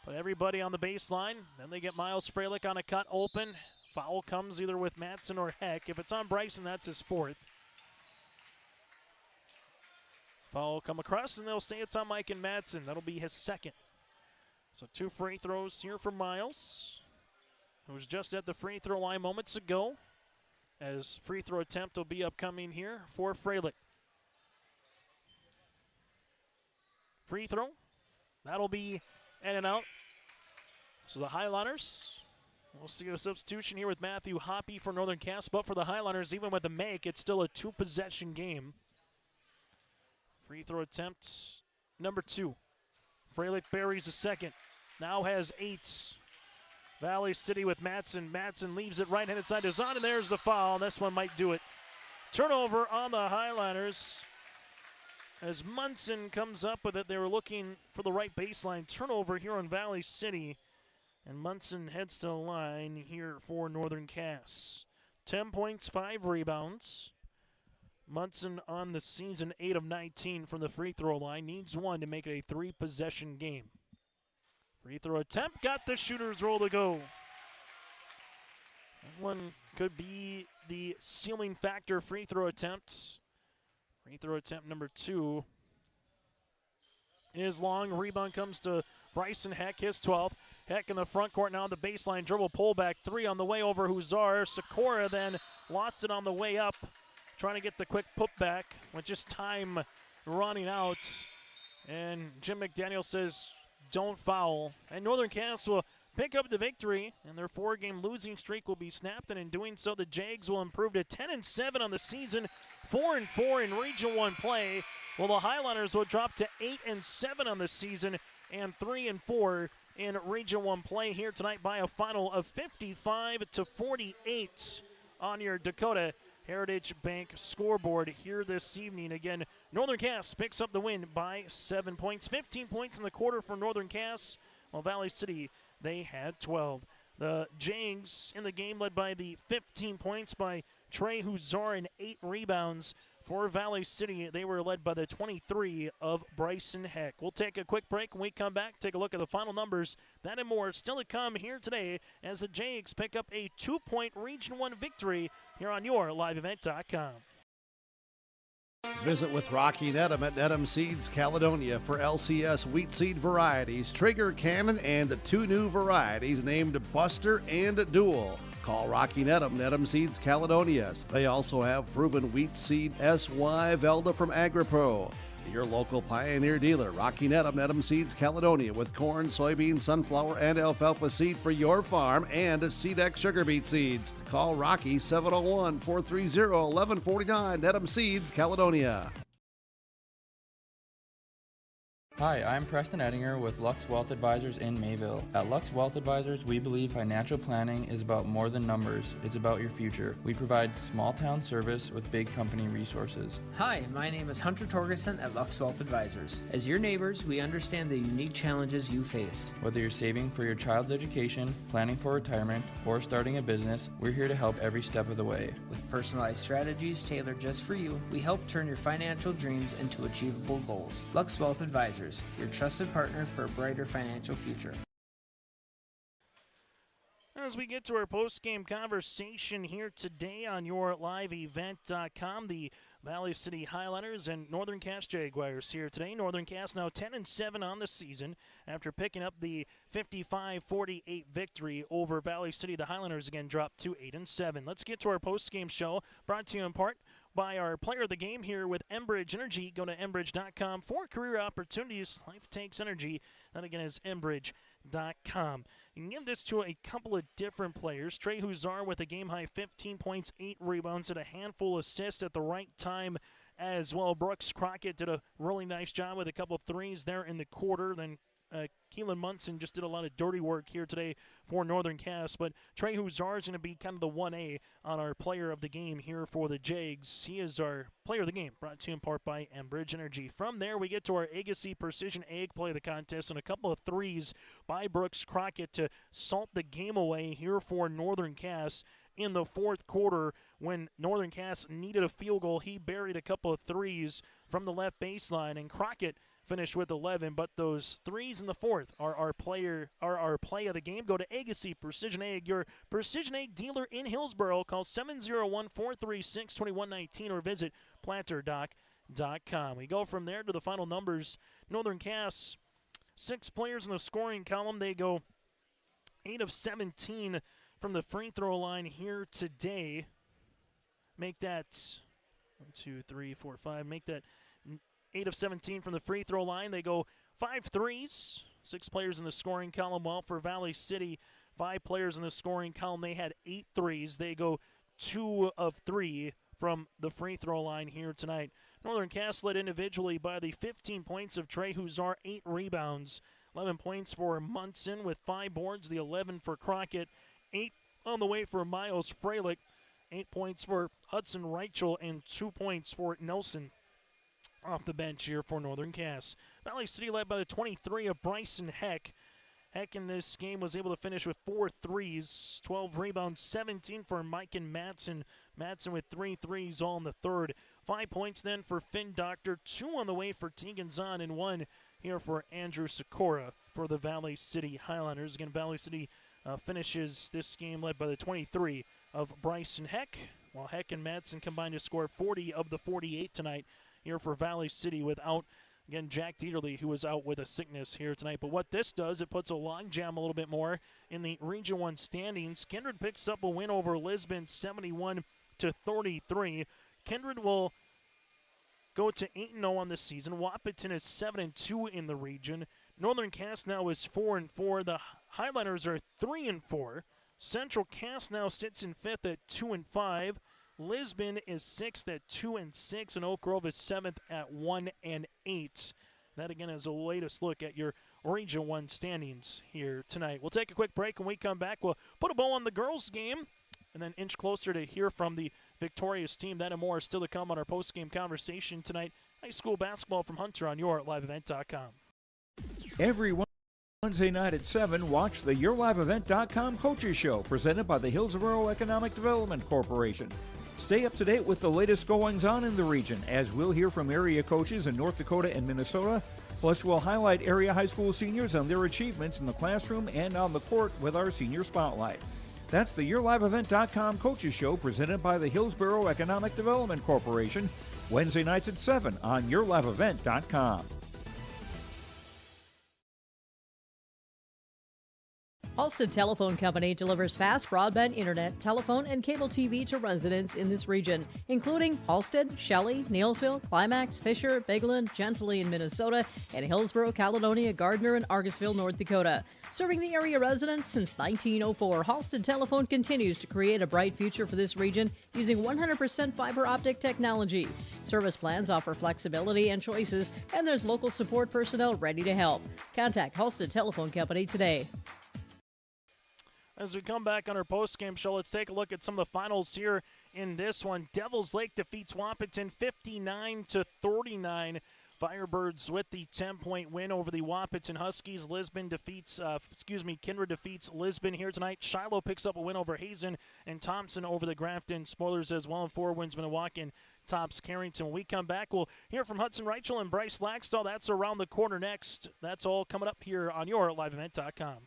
put everybody on the baseline. Then they get Miles Freilich on a cut open. Foul comes either with Matson or Heck. If it's on Bryson, that's his 4th. Foul come across, and they'll say it's on Mike and Matson. That'll be his 2nd. So 2 free throws here for Miles, who was just at the free throw line moments ago, as free throw attempt will be upcoming here for Freilich. Free throw. That'll be in and out. So the Highliners, we'll see a substitution here with Matthew Hoppy for Northern Cass, but for the Highliners, even with the make, it's still a 2-possession game. Free throw attempt number 2. Freilich buries a 2nd. Now has 8. Valley City with Matson. Matson leaves it right-handed side to Zahn, and there's the foul. This one might do it. Turnover on the Highliners. As Munson comes up with it, they were looking for the right baseline. Turnover here on Valley City. And Munson heads to the line here for Northern Cass. 10 points, 5 rebounds. Munson on the season, 8 of 19 from the free throw line. Needs 1 to make it a 3-possession game. Free throw attempt, got the shooter's roll to go. That one could be the ceiling factor free throw attempt. Free throw attempt number 2 is long. Rebound comes to Bryson Heck, his 12th. Heck in the front court now on the baseline. Dribble pullback 3 on the way over Huzar. Sikora then lost it on the way up. Trying to get the quick putback with just time running out. And Jim McDaniel says, don't foul. And Northern Cass will pick up the victory, and their 4-game losing streak will be snapped. And in doing so, the Jags will improve to 10-7 on the season, 4-4 in Region 1 play. Well, the Highliners will drop to 8-7 on the season and 3-4 in Region 1 play here tonight by a final of 55-48 on your Dakota Heritage Bank scoreboard here this evening. Again, Northern Cass picks up the win by 7 points. 15 points in the quarter for Northern Cass, while Valley City, they had 12. The Jags in the game led by the 15 points by Trey Huzar and 8 rebounds. For Valley City, they were led by the 23 of Bryson Heck. We'll take a quick break. When we come back, take a look at the final numbers. That and more still to come here today as the Jags pick up a 2-point Region 1 victory here on yourliveevent.com. Visit with Rocky Nedham at Nedham Seeds Caledonia for LCS wheat seed varieties, Trigger, Cannon, and 2 new varieties named Buster and Dual. Call Rocky Nedham, Nedham Seeds Caledonia. They also have proven wheat seed SY Velda from AgriPro. Your local Pioneer dealer, Rocky Nedham, Nedham Seeds Caledonia, with corn, soybean, sunflower, and alfalfa seed for your farm and Seedex sugar beet seeds. Call Rocky 701-430-1149, Nedham Seeds Caledonia. Hi, I'm Preston Ettinger with Lux Wealth Advisors in Mayville. At Lux Wealth Advisors, we believe financial planning is about more than numbers. It's about your future. We provide small town service with big company resources. Hi, my name is Hunter Torgerson at Lux Wealth Advisors. As your neighbors, we understand the unique challenges you face. Whether you're saving for your child's education, planning for retirement, or starting a business, we're here to help every step of the way. With personalized strategies tailored just for you, we help turn your financial dreams into achievable goals. Lux Wealth Advisors, your trusted partner for a brighter financial future. As we get to our post-game conversation here today on yourliveevent.com, the Valley City Highliners and Northern Cass Jaguars here today. Northern Cass now 10-7 on the season after picking up the 55-48 victory over Valley City. The Highliners again dropped to 8-7. Let's get to our post-game show, brought to you in part by our player of the game here with Enbridge Energy. Go to Enbridge.com for career opportunities. Life takes energy. That again is Enbridge.com. You can give this to a couple of different players. Trey Huzar with a game-high 15 points, 8 rebounds, and a handful of assists at the right time as well. Brooks Crockett did a really nice job with a couple of threes there in the quarter. Then Keelan Munson just did a lot of dirty work here today for Northern Cass. But Trey Huzar is going to be kind of the 1A on our player of the game here for the Jags. He is our player of the game, brought to you in part by Enbridge Energy. From there, we get to our Agassi Precision Egg play of the contest and a couple of threes by Brooks Crockett to salt the game away here for Northern Cass. In the fourth quarter, when Northern Cass needed a field goal, he buried a couple of threes from the left baseline, and Crockett finished with 11. But those threes in the fourth are our play of the game. Go to Agassi Precision Egg, your Precision Egg dealer in Hillsboro. Call 701-436-2119 or visit planterdoc.com. We go from there to the final numbers. Northern Cass, 6 players in the scoring column. They go 8 of 17 from the free throw line here today. Make that 1, 2, 3, 4, 5. Make that 8 of 17 from the free throw line. They go 5 threes. 6 players in the scoring column. While for Valley City, 5 players in the scoring column. They had 8 threes. They go 2 of 3 from the free throw line here tonight. Northern Cass led individually by the 15 points of Trey Huzar, 8 rebounds. 11 points for Munson with 5 boards. The 11 for Crockett. 8 on the way for Miles Freilich. 8 points for Hudson Reichel and 2 points for Nelson off the bench here for Northern Cass. Valley City led by the 23 of Bryson Heck. Heck in this game was able to finish with 4 threes, 12 rebounds, 17 for Mike and Matson. Matson with 3 threes all in the third. 5 points then for Finn Doctor, 2 on the way for Tegan Zahn, and 1 here for Andrew Sikora for the Valley City Highlanders. Again, Valley City finishes this game led by the 23 of Bryson Heck, while Heck and Madsen combined to score 40 of the 48 tonight here for Valley City without, again, Jack Dieterle, who was out with a sickness here tonight. But what this does, it puts a logjam a little bit more in the Region 1 standings. Kindred picks up a win over Lisbon, 71-33. Kindred will go to 8-0 on the season. Wahpeton is 7-2 in the region. Northern Cass now is 4-4. The Highlanders are 3-4. Central Cass now sits in 5th at 2-5. Lisbon is 6th at 2-6, and Oak Grove is 7th at 1-8. That again is the latest look at your Region 1 standings here tonight. We'll take a quick break. When we come back, we'll put a bow on the girls' game and then inch closer to hear from the victorious team. That and more is still to come on our post-game conversation tonight. High school basketball from Hunter on YourLiveEvent.com. Every Wednesday night at 7, watch the YourLiveEvent.com Coaches Show presented by the Hillsborough Economic Development Corporation. Stay up to date with the latest goings-on in the region, as we'll hear from area coaches in North Dakota and Minnesota. Plus, we'll highlight area high school seniors on their achievements in the classroom and on the court with our Senior Spotlight. That's the YourLiveEvent.com Coaches Show presented by the Hillsborough Economic Development Corporation, Wednesday nights at 7 on YourLiveEvent.com. Halstead Telephone Company delivers fast broadband internet, telephone, and cable TV to residents in this region, including Halstead, Shelley, Neilsville, Climax, Fisher, Bigland, Gentilly in Minnesota, and Hillsborough, Caledonia, Gardner, and Argosville, North Dakota. Serving the area residents since 1904, Halstead Telephone continues to create a bright future for this region using 100% fiber optic technology. Service plans offer flexibility and choices, and there's local support personnel ready to help. Contact Halstead Telephone Company today. As we come back on our post-game show, let's take a look at some of the finals here in this one. Devils Lake defeats Wahpeton 59-39. Firebirds with the 10-point win over the Wahpeton Huskies. Kindred defeats Lisbon here tonight. Shiloh picks up a win over Hazen, and Thompson over the Grafton Spoilers as well. And 4 wins Minnewacan tops Carrington. When we come back, we'll hear from Hudson Reichel and Bryce Laxdal. That's around the corner next. That's all coming up here on YourLiveEvent.com.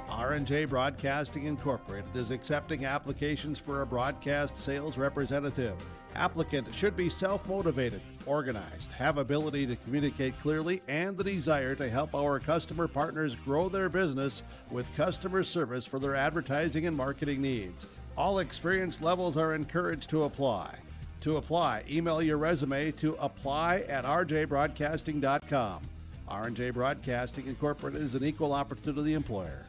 R&J Broadcasting Incorporated is accepting applications for a broadcast sales representative. Applicant should be self-motivated, organized, have ability to communicate clearly, and the desire to help our customer partners grow their business with customer service for their advertising and marketing needs. All experience levels are encouraged to apply. To apply, email your resume to apply@rjbroadcasting.com. R&J Broadcasting Incorporated is an equal opportunity employer.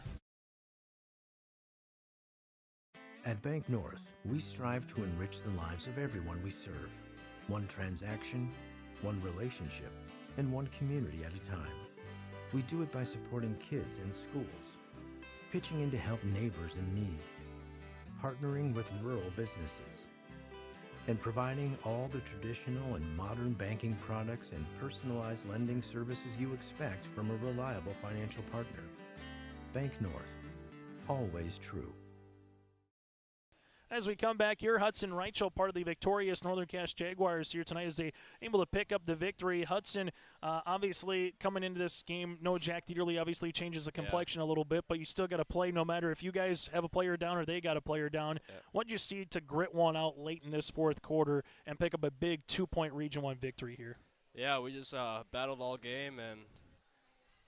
At Bank North, we strive to enrich the lives of everyone we serve. One transaction, one relationship, and one community at a time. We do it by supporting kids and schools, pitching in to help neighbors in need, partnering with rural businesses, and providing all the traditional and modern banking products and personalized lending services you expect from a reliable financial partner. Bank North, always true. As we come back here, Hudson Reichel, part of the victorious Northern Cass Jaguars here tonight, as they able to pick up the victory. Hudson, obviously, coming into this game, no Jack Dieterle obviously changes the complexion a little bit, but you still got to play no matter if you guys have a player down or they got a player down. Yeah. What did you see to grit one out late in this fourth quarter and pick up a big 2-point Region 1 victory here? Yeah, we just battled all game, and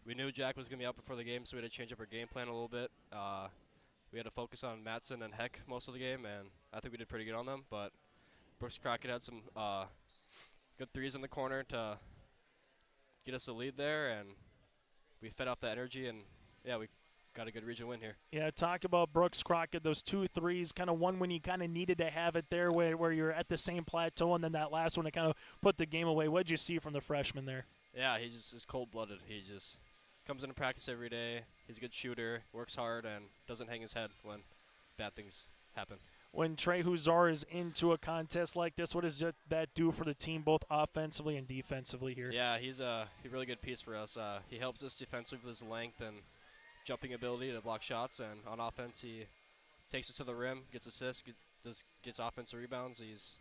we knew Jack was going to be out before the game, so we had to change up our game plan a little bit. We had to focus on Matson and Heck most of the game, and I think we did pretty good on them. But Brooks Crockett had some good threes in the corner to get us a lead there, and we fed off that energy, and, yeah, we got a good region win here. Yeah, talk about Brooks Crockett, those 2 threes, kind of one when you kind of needed to have it there where you're at the same plateau, and then that last one to kind of put the game away. What did you see from the freshman there? Yeah, he just is cold-blooded. He just comes into practice every day. He's a good shooter, works hard, and doesn't hang his head when bad things happen. When Trey Huzar is into a contest like this, what does that do for the team, both offensively and defensively here? Yeah, he's a really good piece for us. He helps us defensively with his length and jumping ability to block shots, and on offense he takes it to the rim, gets assists, gets offensive rebounds. He's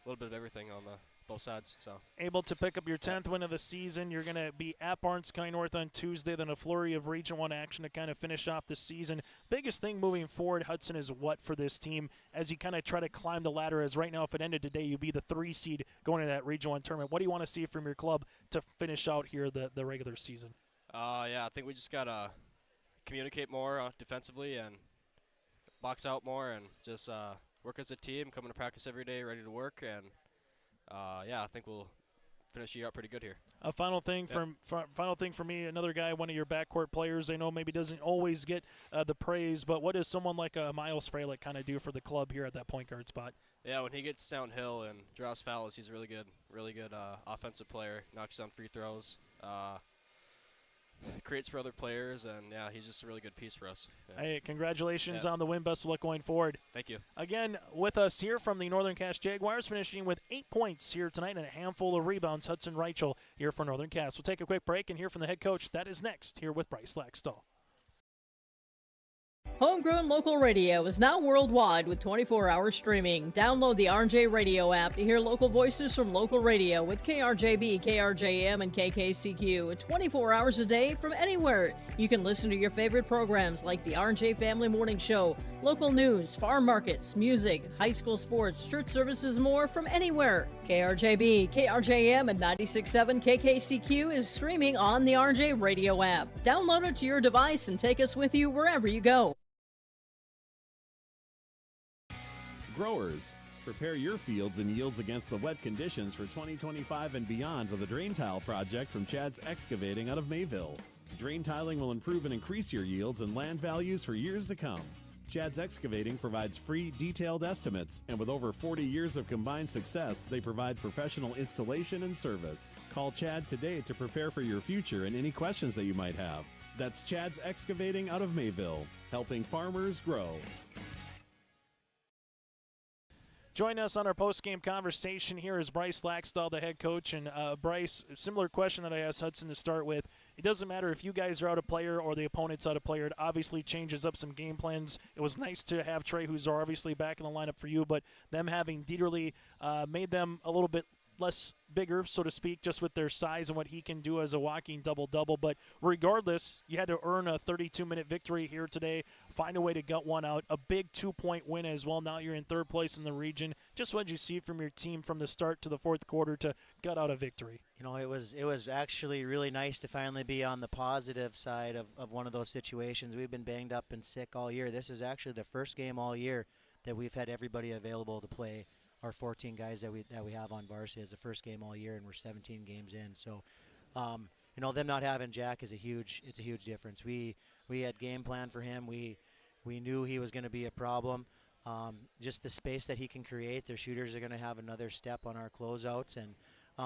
a little bit of everything on both sides. So able to pick up your 10th win of the season. You're going to be at Barnes County North on Tuesday, then a flurry of Region 1 action to kind of finish off the season. Biggest thing moving forward, Hudson, is what for this team as you kind of try to climb the ladder? As right now, if it ended today, you'd be the 3 seed going into that Region 1 tournament. What do you want to see from your club to finish out here the regular season? Yeah, I think we just got to communicate more defensively and box out more and just work as a team, come into practice every day, ready to work, and yeah, I think we'll finish the year out pretty good here. A final thing final thing for me, another guy, one of your backcourt players, I know maybe doesn't always get the praise, but what does someone like Miles Fralick kind of do for the club here at that point guard spot? Yeah, when he gets downhill and draws fouls, he's a really good offensive player, knocks down free throws, creates for other players, and, yeah, he's just a really good piece for us. Yeah. Hey, congratulations on the win. Best of luck going forward. Thank you. Again, with us here from the Northern Cass Jaguars, finishing with 8 points here tonight and a handful of rebounds, Hudson Reichel here for Northern Cass. We'll take a quick break and hear from the head coach. That is next here with Bryce Laxdal. Homegrown local radio is now worldwide with 24-hour streaming. Download the RJ Radio app to hear local voices from local radio with KRJB, KRJM, and KKCQ 24 hours a day from anywhere. You can listen to your favorite programs like the RJ Family Morning Show, local news, farm markets, music, high school sports, church services, more from anywhere. KRJB, KRJM, and 96.7 KKCQ is streaming on the RJ Radio app. Download it to your device and take us with you wherever you go. Growers, prepare your fields and yields against the wet conditions for 2025 and beyond with a drain tile project from Chad's Excavating out of Mayville. Drain tiling will improve and increase your yields and land values for years to come. Chad's Excavating provides free, detailed estimates, and with over 40 years of combined success, they provide professional installation and service. Call Chad today to prepare for your future and any questions that you might have. That's Chad's Excavating out of Mayville, helping farmers grow. Join us on our post-game conversation here is Bryce Laxdal, the head coach. And Bryce, similar question that I asked Hudson to start with. It doesn't matter if you guys are out a player or the opponent's out a player. It obviously changes up some game plans. It was nice to have Trey Huzar obviously back in the lineup for you, but them having Dieterle made them a little bit less bigger, so to speak, just with their size and what he can do as a walking double-double. But regardless, you had to earn a 32-minute victory here today, find a way to gut one out, a big 2-point win as well. Now you're in third place in the region. Just what did you see from your team from the start to the fourth quarter to gut out a victory? You know, it was actually really nice to finally be on the positive side of one of those situations. We've been banged up and sick all year. This is actually the first game all year that we've had everybody available to play our 14 guys that we have on varsity. It's the first game all year, and we're 17 games in. So, them not having Jack is a huge difference. We had game plan for him. We knew he was going to be a problem. Just the space that he can create, their shooters are going to have another step on our closeouts. And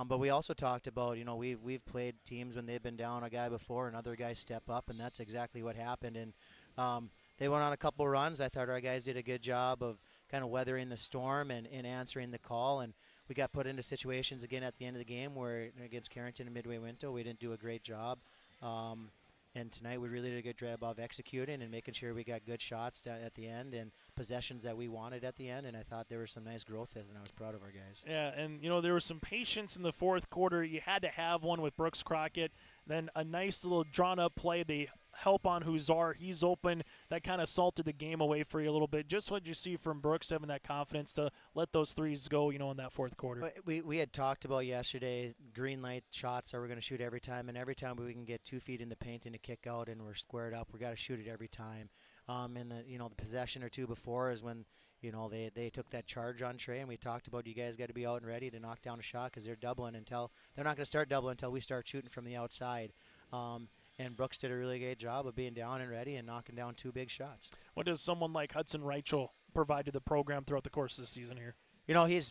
but we also talked about, we've played teams when they've been down a guy before and other guys step up, and that's exactly what happened. And they went on a couple runs. I thought our guys did a good job of kind of weathering the storm and answering the call. And we got put into situations again at the end of the game where against Carrington and Midway Winto, we didn't do a great job. And tonight we really did a good job of executing and making sure we got good shots at the end and possessions that we wanted at the end. And I thought there was some nice growth there, and I was proud of our guys. Yeah, and, there was some patience in the fourth quarter. You had to have one with Brooks Crockett. Then a nice little drawn-up play. They help on Huzar. He's open. That kind of salted the game away for you a little bit. Just what you see from Brooks having that confidence to let those threes go, in that fourth quarter. We had talked about yesterday green light shots that we're going to shoot every time, and every time we can get 2 feet in the paint and a kick out and we're squared up, we got to shoot it every time. And the possession or two before is when they took that charge on Trey, and we talked about you guys got to be out and ready to knock down a shot because they're doubling they're not going to start doubling until we start shooting from the outside. And Brooks did a really good job of being down and ready and knocking down 2 big shots. What does someone like Hudson Reichel provide to the program throughout the course of the season here?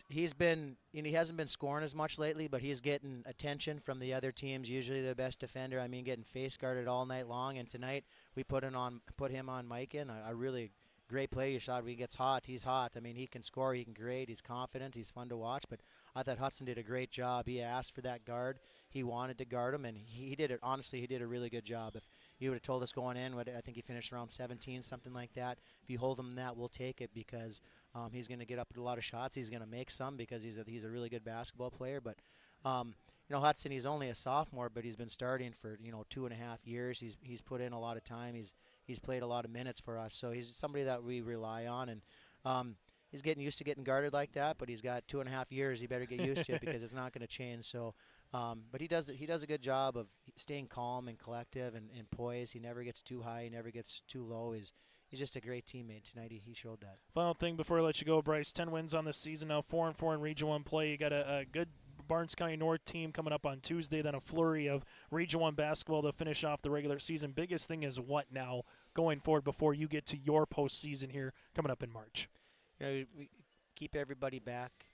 He's been, he hasn't been scoring as much lately, but he's getting attention from the other teams, usually the best defender. I mean, getting face guarded all night long. And tonight we put him on Mike in a really great play. You shot when he gets hot. He's hot. I mean, he can score. He can create. He's confident. He's fun to watch. But I thought Hudson did a great job. He asked for that guard. He wanted to guard him, and he did it. Honestly, he did a really good job. If you would have told us going in, I think he finished around 17, something like that. If you hold him that, we'll take it because he's going to get up at a lot of shots. He's going to make some because he's a really good basketball player. But Hudson, he's only a sophomore, but he's been starting for 2.5 years. He's put in a lot of time. He's played a lot of minutes for us, so he's somebody that we rely on. And he's getting used to getting guarded like that, but he's got 2.5 years. He better get used to it because it's not going to change. So, but he does a good job of staying calm and collective and poised. He never gets too high. He never gets too low. He's just a great teammate tonight. He showed that. Final thing before I let you go, Bryce. 10 wins on the season now. 4-4 in Region 1 play. You got a good Barnes County North team coming up on Tuesday, then a flurry of Region 1 basketball to finish off the regular season. Biggest thing is what now going forward before you get to your postseason here coming up in March? We keep everybody back,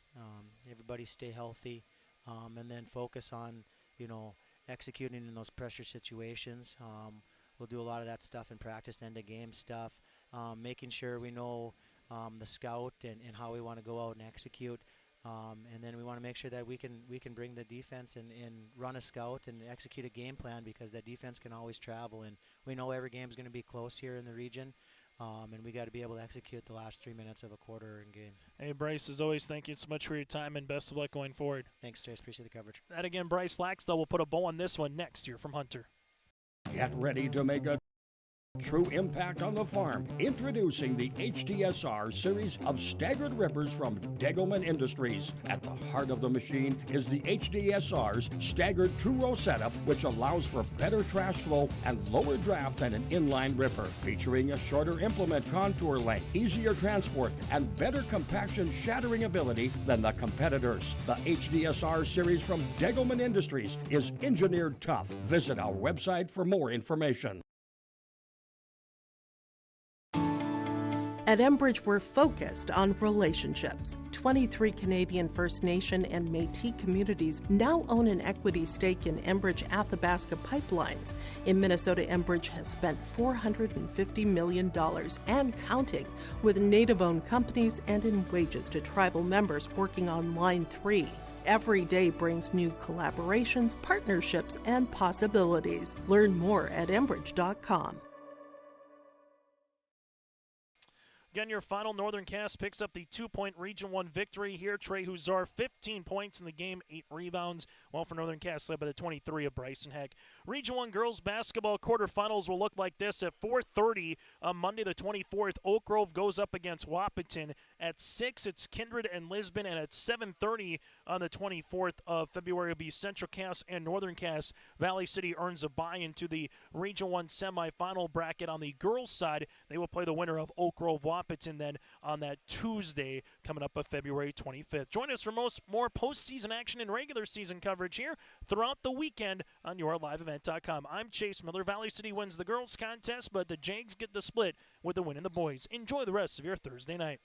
everybody stay healthy, and then focus on, executing in those pressure situations. We'll do a lot of that stuff in practice, end-of-game stuff, making sure we know the scout and how we want to go out and execute. And then we want to make sure that we can bring the defense and run a scout and execute a game plan because that defense can always travel. And we know every game is going to be close here in the region. And we got to be able to execute the last 3 minutes of a quarter in game. Hey, Bryce, as always, thank you so much for your time and best of luck going forward. Thanks, Chase. Appreciate the coverage. That again, Bryce Laxdell will put a bow on this one next year from Hunter. Get ready to make a true impact on the farm. Introducing the HDSR series of staggered rippers from Degelman Industries. At the heart of the machine is the HDSR's staggered two-row setup, which allows for better trash flow and lower draft than an inline ripper. Featuring a shorter implement contour length, easier transport, and better compaction shattering ability than the competitors. The HDSR series from Degelman Industries is engineered tough. Visit our website for more information. At Enbridge, we're focused on relationships. 23 Canadian First Nation and Métis communities now own an equity stake in Enbridge Athabasca Pipelines. In Minnesota, Enbridge has spent $450 million and counting with Native-owned companies and in wages to tribal members working on Line 3. Every day brings new collaborations, partnerships, and possibilities. Learn more at Enbridge.com. Again, your final Northern Cast picks up the 2-point Region 1 victory here. Trey Huzar, 15 points in the game, 8 rebounds. Well, for Northern Cast, led by the 23 of Bryson Heck. Region 1 girls basketball quarterfinals will look like this at 4:30 on Monday the 24th. Oak Grove goes up against Wahpeton. At 6, it's Kindred and Lisbon. And at 7:30 on the 24th of February will be Central Cast and Northern Cast. Valley City earns a bye into the Region 1 semifinal bracket. On the girls' side, they will play the winner of Oak Grove Wahpeton Wahpeton then on that Tuesday coming up of February 25th. Join us for more postseason action and regular season coverage here throughout the weekend on yourliveevent.com. I'm Chase Miller. Valley City wins the girls contest, but the Jags get the split with the win in the boys. Enjoy the rest of your Thursday night.